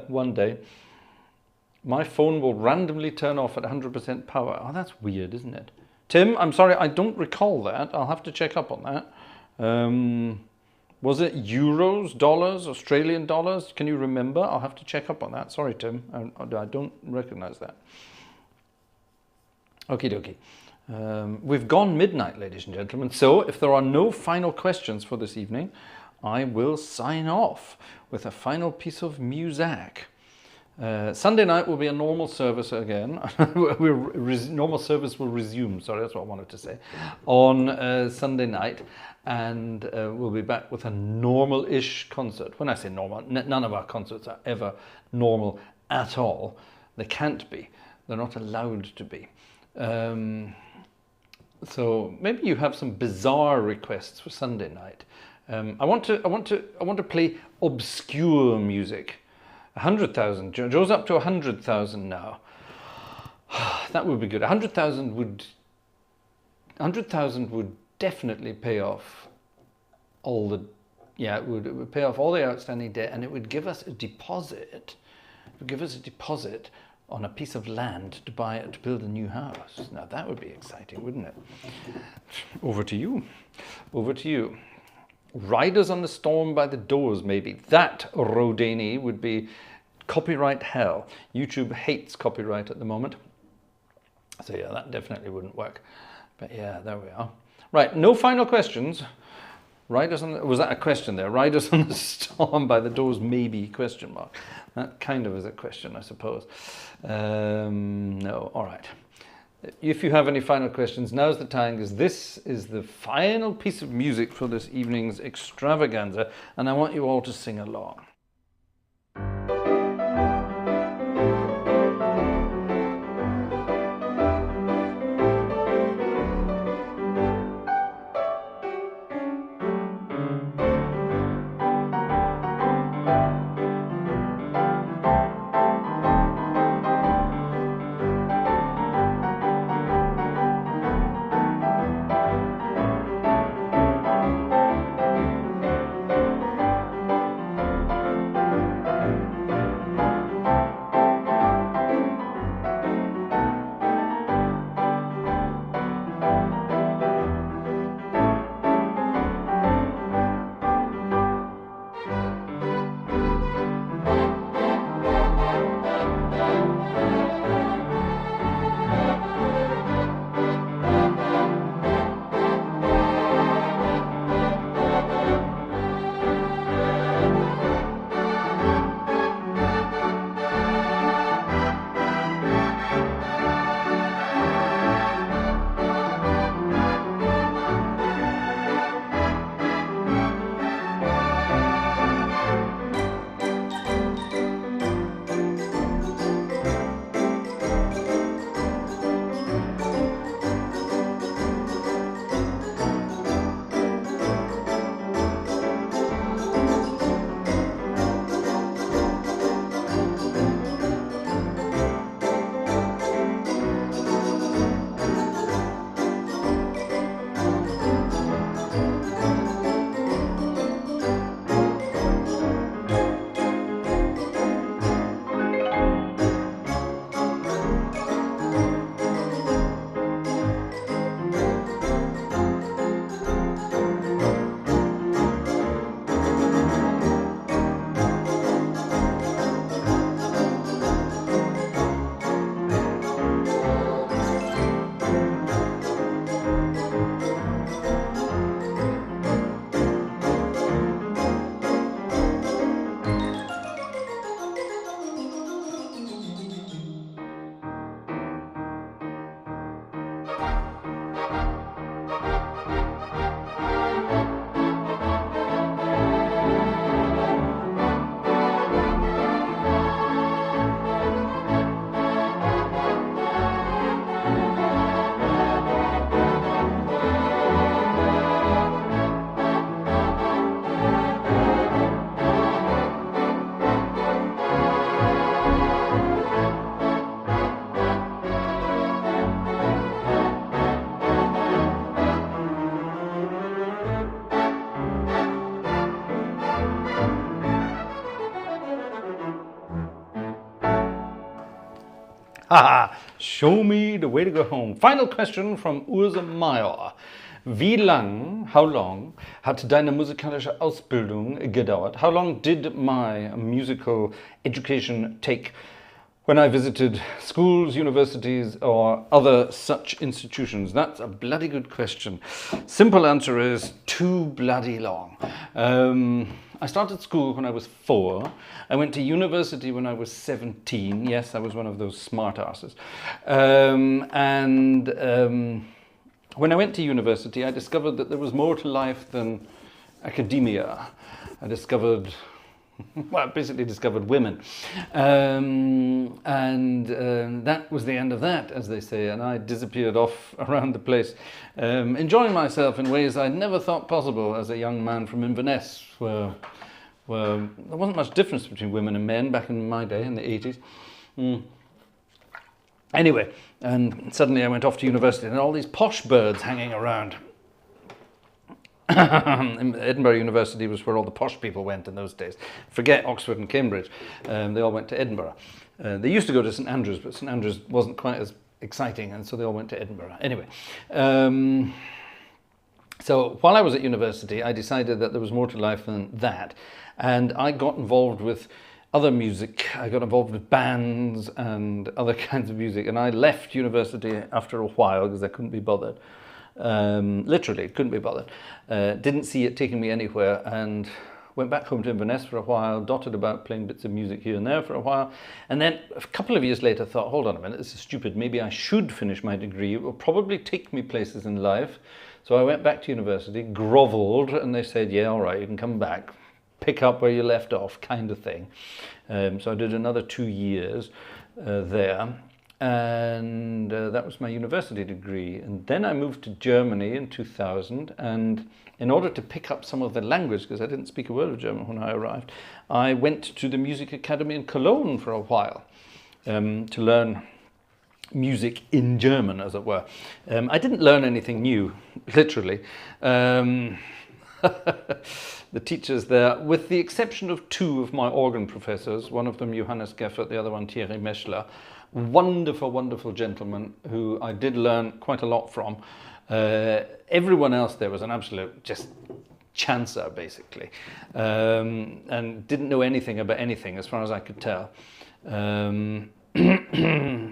One day. My phone will randomly turn off at 100% power. Oh, that's weird, isn't it? Tim, I'm sorry, I don't recall that. I'll have to check up on that. Was it euros, dollars, Australian dollars? Can you remember? I'll have to check up on that. Sorry, Tim. I don't recognize that. Okie dokie. We've gone midnight, ladies and gentlemen. So if there are no final questions for this evening, I will sign off with a final piece of music. Sunday night will be a normal service again. Normal service will resume, sorry, that's what I wanted to say, on Sunday night. And we'll be back with a normal-ish concert. When I say normal, none of our concerts are ever normal at all. They can't be. They're not allowed to be. So maybe you have some bizarre requests for Sunday night. I want to play obscure music. 100,000. Joe's up to 100,000 now. That would be good. 100,000 would definitely pay off all the. Yeah, it would pay off all the outstanding debt, and it would give us a deposit. It would give us a deposit on a piece of land to build a new house. Now that would be exciting, wouldn't it? Over to you. Over to you. Riders on the Storm by the Doors, maybe. That, Rodani, would be copyright hell. YouTube hates copyright at the moment. So yeah, that definitely wouldn't work. But yeah, there we are. Right, no final questions. Riders on the, was that a question there? Riders on the Storm by the Doors, maybe, question mark. That kind of is a question, I suppose. No, all right. If you have any final questions, now's the time, because this is the final piece of music for this evening's extravaganza, and I want you all to sing along. Haha, show me the way to go home. Final question from Ursa Meyer. How long hat deine musikalische Ausbildung gedauert? How long did my musical education take when I visited schools, universities, or other such institutions? That's a bloody good question. Simple answer is too bloody long. I started school when I was 4. I went to university when I was 17. Yes, I was one of those smart asses. When I went to university, I discovered that there was more to life than academia. I discovered, well, I basically discovered women. That was the end of that, as they say, and I disappeared off around the place, enjoying myself in ways I never thought possible as a young man from Inverness, where there wasn't much difference between women and men back in my day, in the 80s. Anyway, and suddenly I went off to university and all these posh birds hanging around. Edinburgh University was where all the posh people went in those days. Forget Oxford and Cambridge. They all went to Edinburgh. They used to go to St Andrews, but St Andrews wasn't quite as exciting, and so they all went to Edinburgh. Anyway, so while I was at university, I decided that there was more to life than that, and I got involved with other music. I got involved with bands and other kinds of music, and I left university after a while because I couldn't be bothered. Literally couldn't be bothered. Didn't see it taking me anywhere, and went back home to Inverness for a while, dotted about playing bits of music here and there for a while, and then a couple of years later thought, hold on a minute, this is stupid, maybe I should finish my degree, it will probably take me places in life. So I went back to university, grovelled, and they said, yeah, all right, you can come back, pick up where you left off, kind of thing. So I did another 2 years there. And that was my university degree. And then I moved to Germany in 2000, and in order to pick up some of the language, because I didn't speak a word of German when I arrived, I went to the Music Academy in Cologne for a while to learn music in German, as it were. I didn't learn anything new, literally. The teachers there, with the exception of 2 of my organ professors, one of them Johannes Geffert, the other one Thierry Meschler, wonderful, wonderful gentlemen who I did learn quite a lot from. Everyone else there was an absolute just chancer, basically, and didn't know anything about anything as far as I could tell. The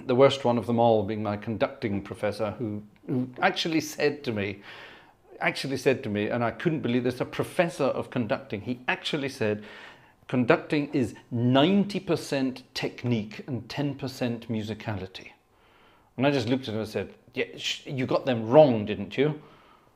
worst one of them all being my conducting professor, who actually said to me, and I couldn't believe this, a professor of conducting, he actually said, conducting is 90% technique and 10% musicality. And I just looked at him and said, yeah, you got them wrong, didn't you?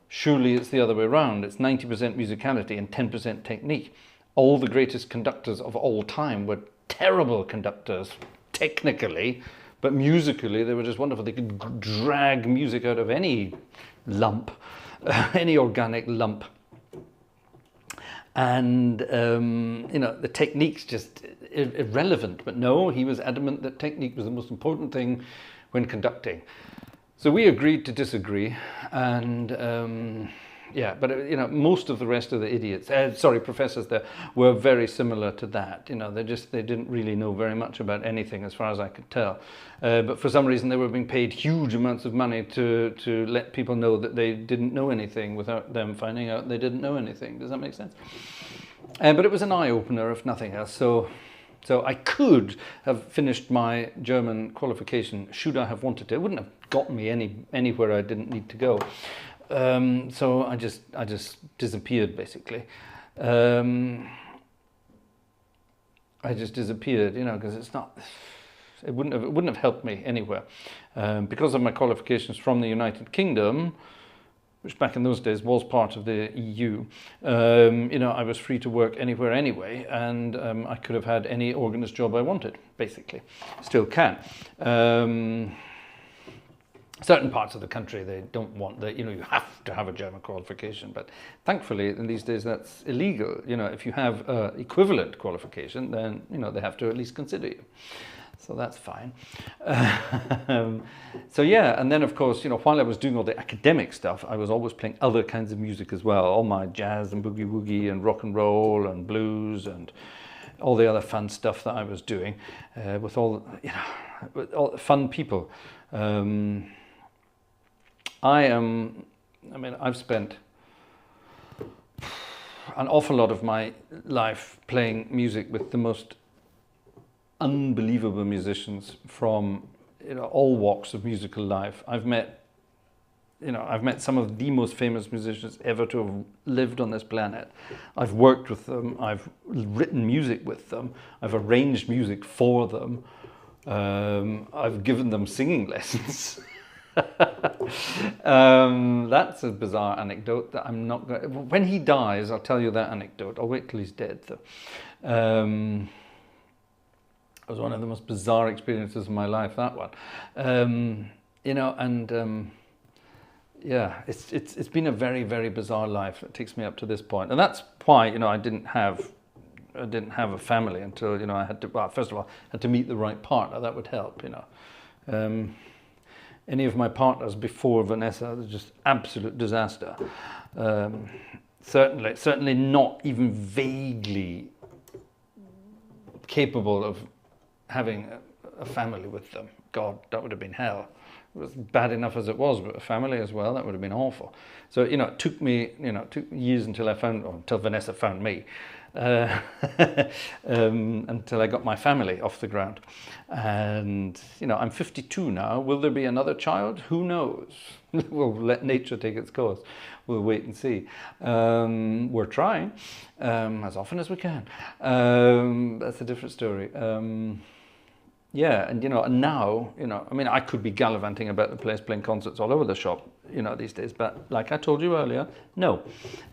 Surely it's the other way around. It's 90% musicality and 10% technique. All the greatest conductors of all time were terrible conductors, technically, but musically they were just wonderful. They could drag music out of any lump, any organic lump. And, the technique's just irrelevant. But no, he was adamant that technique was the most important thing when conducting. So we agreed to disagree. And, most of the rest of the idiots, professors there, were very similar to that. They didn't really know very much about anything as far as I could tell. But for some reason they were being paid huge amounts of money to let people know that they didn't know anything without them finding out they didn't know anything. Does that make sense? But it was an eye-opener, if nothing else. So I could have finished my German qualification should I have wanted to. It wouldn't have gotten me anywhere I didn't need to go. So I just disappeared, basically. I just disappeared, because it's not It wouldn't have helped me anywhere. Because of my qualifications from the United Kingdom, which back in those days was part of the EU, you know, I was free to work anywhere anyway, and I could have had any organist job I wanted, basically. Still can. Certain parts of the country, they don't want that, you know, you have to have a German qualification, but thankfully in these days that's illegal. You know, if you have equivalent qualification, then, you know, they have to at least consider you. So that's fine. So yeah, and then of course, you know, while I was doing all the academic stuff, I was always playing other kinds of music as well. All my jazz and boogie woogie and rock and roll and blues and all the other fun stuff that I was doing with all, you know, with all the fun people. I mean, I've spent an awful lot of my life playing music with the most unbelievable musicians from, you know, all walks of musical life. I've met some of the most famous musicians ever to have lived on this planet. I've worked with them. I've written music with them. I've arranged music for them. I've given them singing lessons. That's a bizarre anecdote that I'm not going to... When he dies, I'll tell you that anecdote. I'll wait till he's dead, though. It was one of the most bizarre experiences of my life, that one. You know, and yeah, it's been a very, very bizarre life. It takes me up to this point, and that's why, you know, I didn't have a family until, you know, I had to, well, first of all, I had to meet the right partner. That would help, you know. Any of my partners before Vanessa was just absolute disaster. Certainly not even vaguely capable of having a family with them. God, that would have been hell. It was bad enough as it was, but a family as well, that would have been awful. So, you know, it took years until Vanessa found me, until I got my family off the ground. And, you know, I'm 52 now. Will there be another child? Who knows? We'll let nature take its course. We'll wait and see. We're trying as often as we can. That's a different story. Yeah, and, you know, and now, you know, I mean, I could be gallivanting about the place, playing concerts all over the shop, you know, these days. But like I told you earlier, no,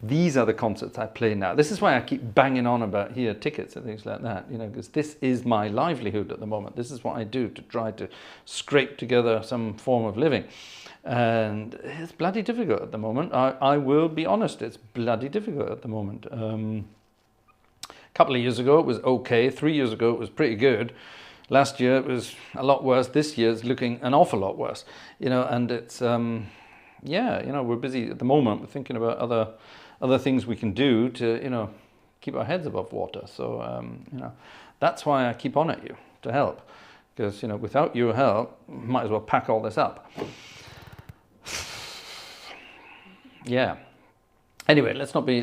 these are the concerts I play now. This is why I keep banging on about here tickets and things like that, you know, because this is my livelihood at the moment. This is what I do to try to scrape together some form of living. And it's bloody difficult at the moment. I will be honest, it's bloody difficult at the moment. A couple of years ago, it was okay. 3 years ago, it was pretty good. Last year it was a lot worse. This year it's looking an awful lot worse, you know. And it's yeah, you know, we're busy at the moment. We're thinking about other things we can do to, you know, keep our heads above water. So you know, that's why I keep on at you to help, because, you know, without your help, might as well pack all this up. Yeah. Anyway, let's not be,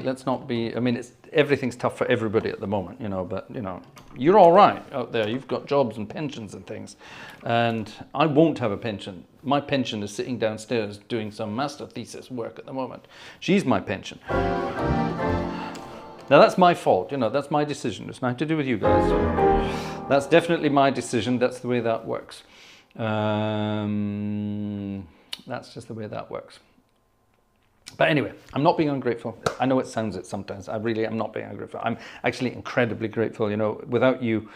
I mean, everything's tough for everybody at the moment, you know, but, you know, you're all right out there. You've got jobs and pensions and things. And I won't have a pension. My pension is sitting downstairs doing some master thesis work at the moment. She's my pension. Now, that's my fault, you know, that's my decision. It's nothing to do with you guys. So that's definitely my decision. That's the way that works. That's just the way that works. But anyway, I'm not being ungrateful. I know it sounds it sometimes. I really am not being ungrateful. I'm actually incredibly grateful. You know, without you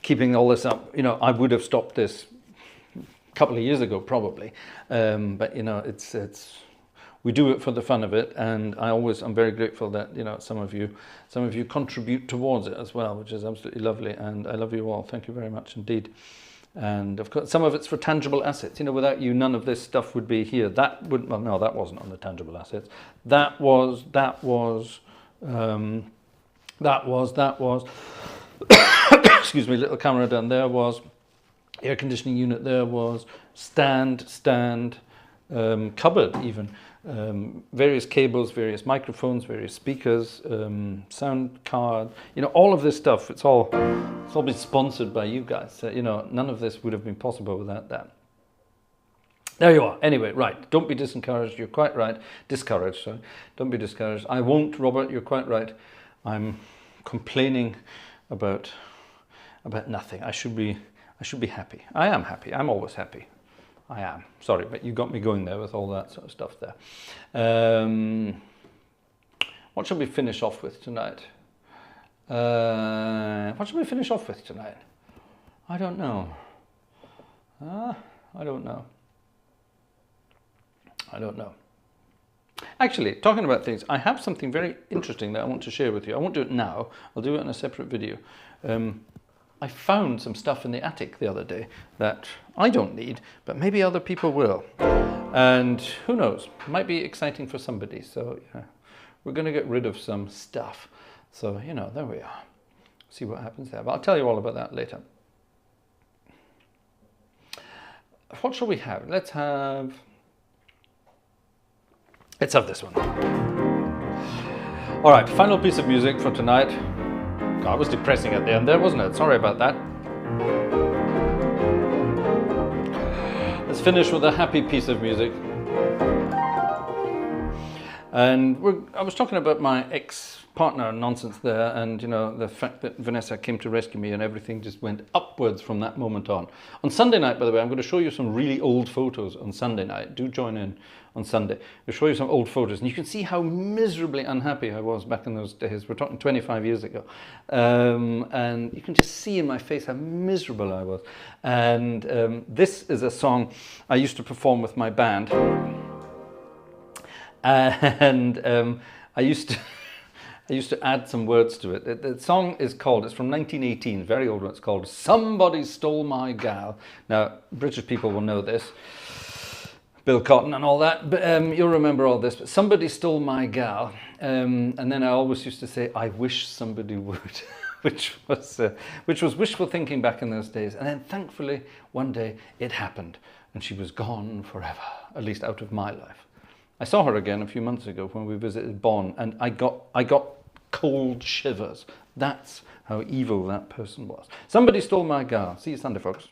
keeping all this up, you know, I would have stopped this a couple of years ago, probably. But, you know, it's we do it for the fun of it, and I'm very grateful that, you know, some of you contribute towards it as well, which is absolutely lovely. And I love you all. Thank you very much indeed. And of course, some of it's for tangible assets. You know, without you, none of this stuff would be here. That wasn't on the tangible assets. That was. Excuse me, little camera down there was. Air conditioning unit there was. Stand, cupboard even. Various cables, various microphones, various speakers, sound card, you know, all of this stuff, it's all been sponsored by you guys. So, you know, none of this would have been possible without that. There you are. Anyway, right, don't be disencouraged. You're quite right. Discouraged, sorry. Don't be discouraged. I won't, Robert, you're quite right. I'm complaining about nothing. I should be I should be happy. I am happy. I'm always happy. I am. Sorry, but you got me going there with all that sort of stuff there. What shall we finish off with tonight? What shall we finish off with tonight? I don't know. I don't know. I don't know. Actually, talking about things, I have something very interesting that I want to share with you. I won't do it now. I'll do it in a separate video. I found some stuff in the attic the other day that I don't need, but maybe other people will. And who knows, might be exciting for somebody. So yeah, we're going to get rid of some stuff. So, you know, there we are. See what happens there. But I'll tell you all about that later. What shall we have? Let's have this one. All right, final piece of music for tonight. God, it was depressing at the end there, wasn't it? Sorry about that. Let's finish with a happy piece of music. And I was talking about my ex-partner nonsense there, and you know, the fact that Vanessa came to rescue me and everything just went upwards from that moment on. On Sunday night, by the way, I'm going to show you some really old photos on Sunday night. Do join in on Sunday. I'll show you some old photos, and you can see how miserably unhappy I was back in those days. We're talking 25 years ago. And you can just see in my face how miserable I was. And this is a song I used to perform with my band. And I used to add some words to it. The song is called, it's from 1918, very old one. It's called Somebody Stole My Gal. Now, British people will know this, Bill Cotton and all that, but you'll remember all this. But somebody stole my gal, and then I always used to say, I wish somebody would, which was wishful thinking back in those days. And then thankfully, one day it happened, and she was gone forever, at least out of my life. I saw her again a few months ago when we visited Bonn, and I got cold shivers. That's how evil that person was. Somebody stole my gal. See you Sunday, folks.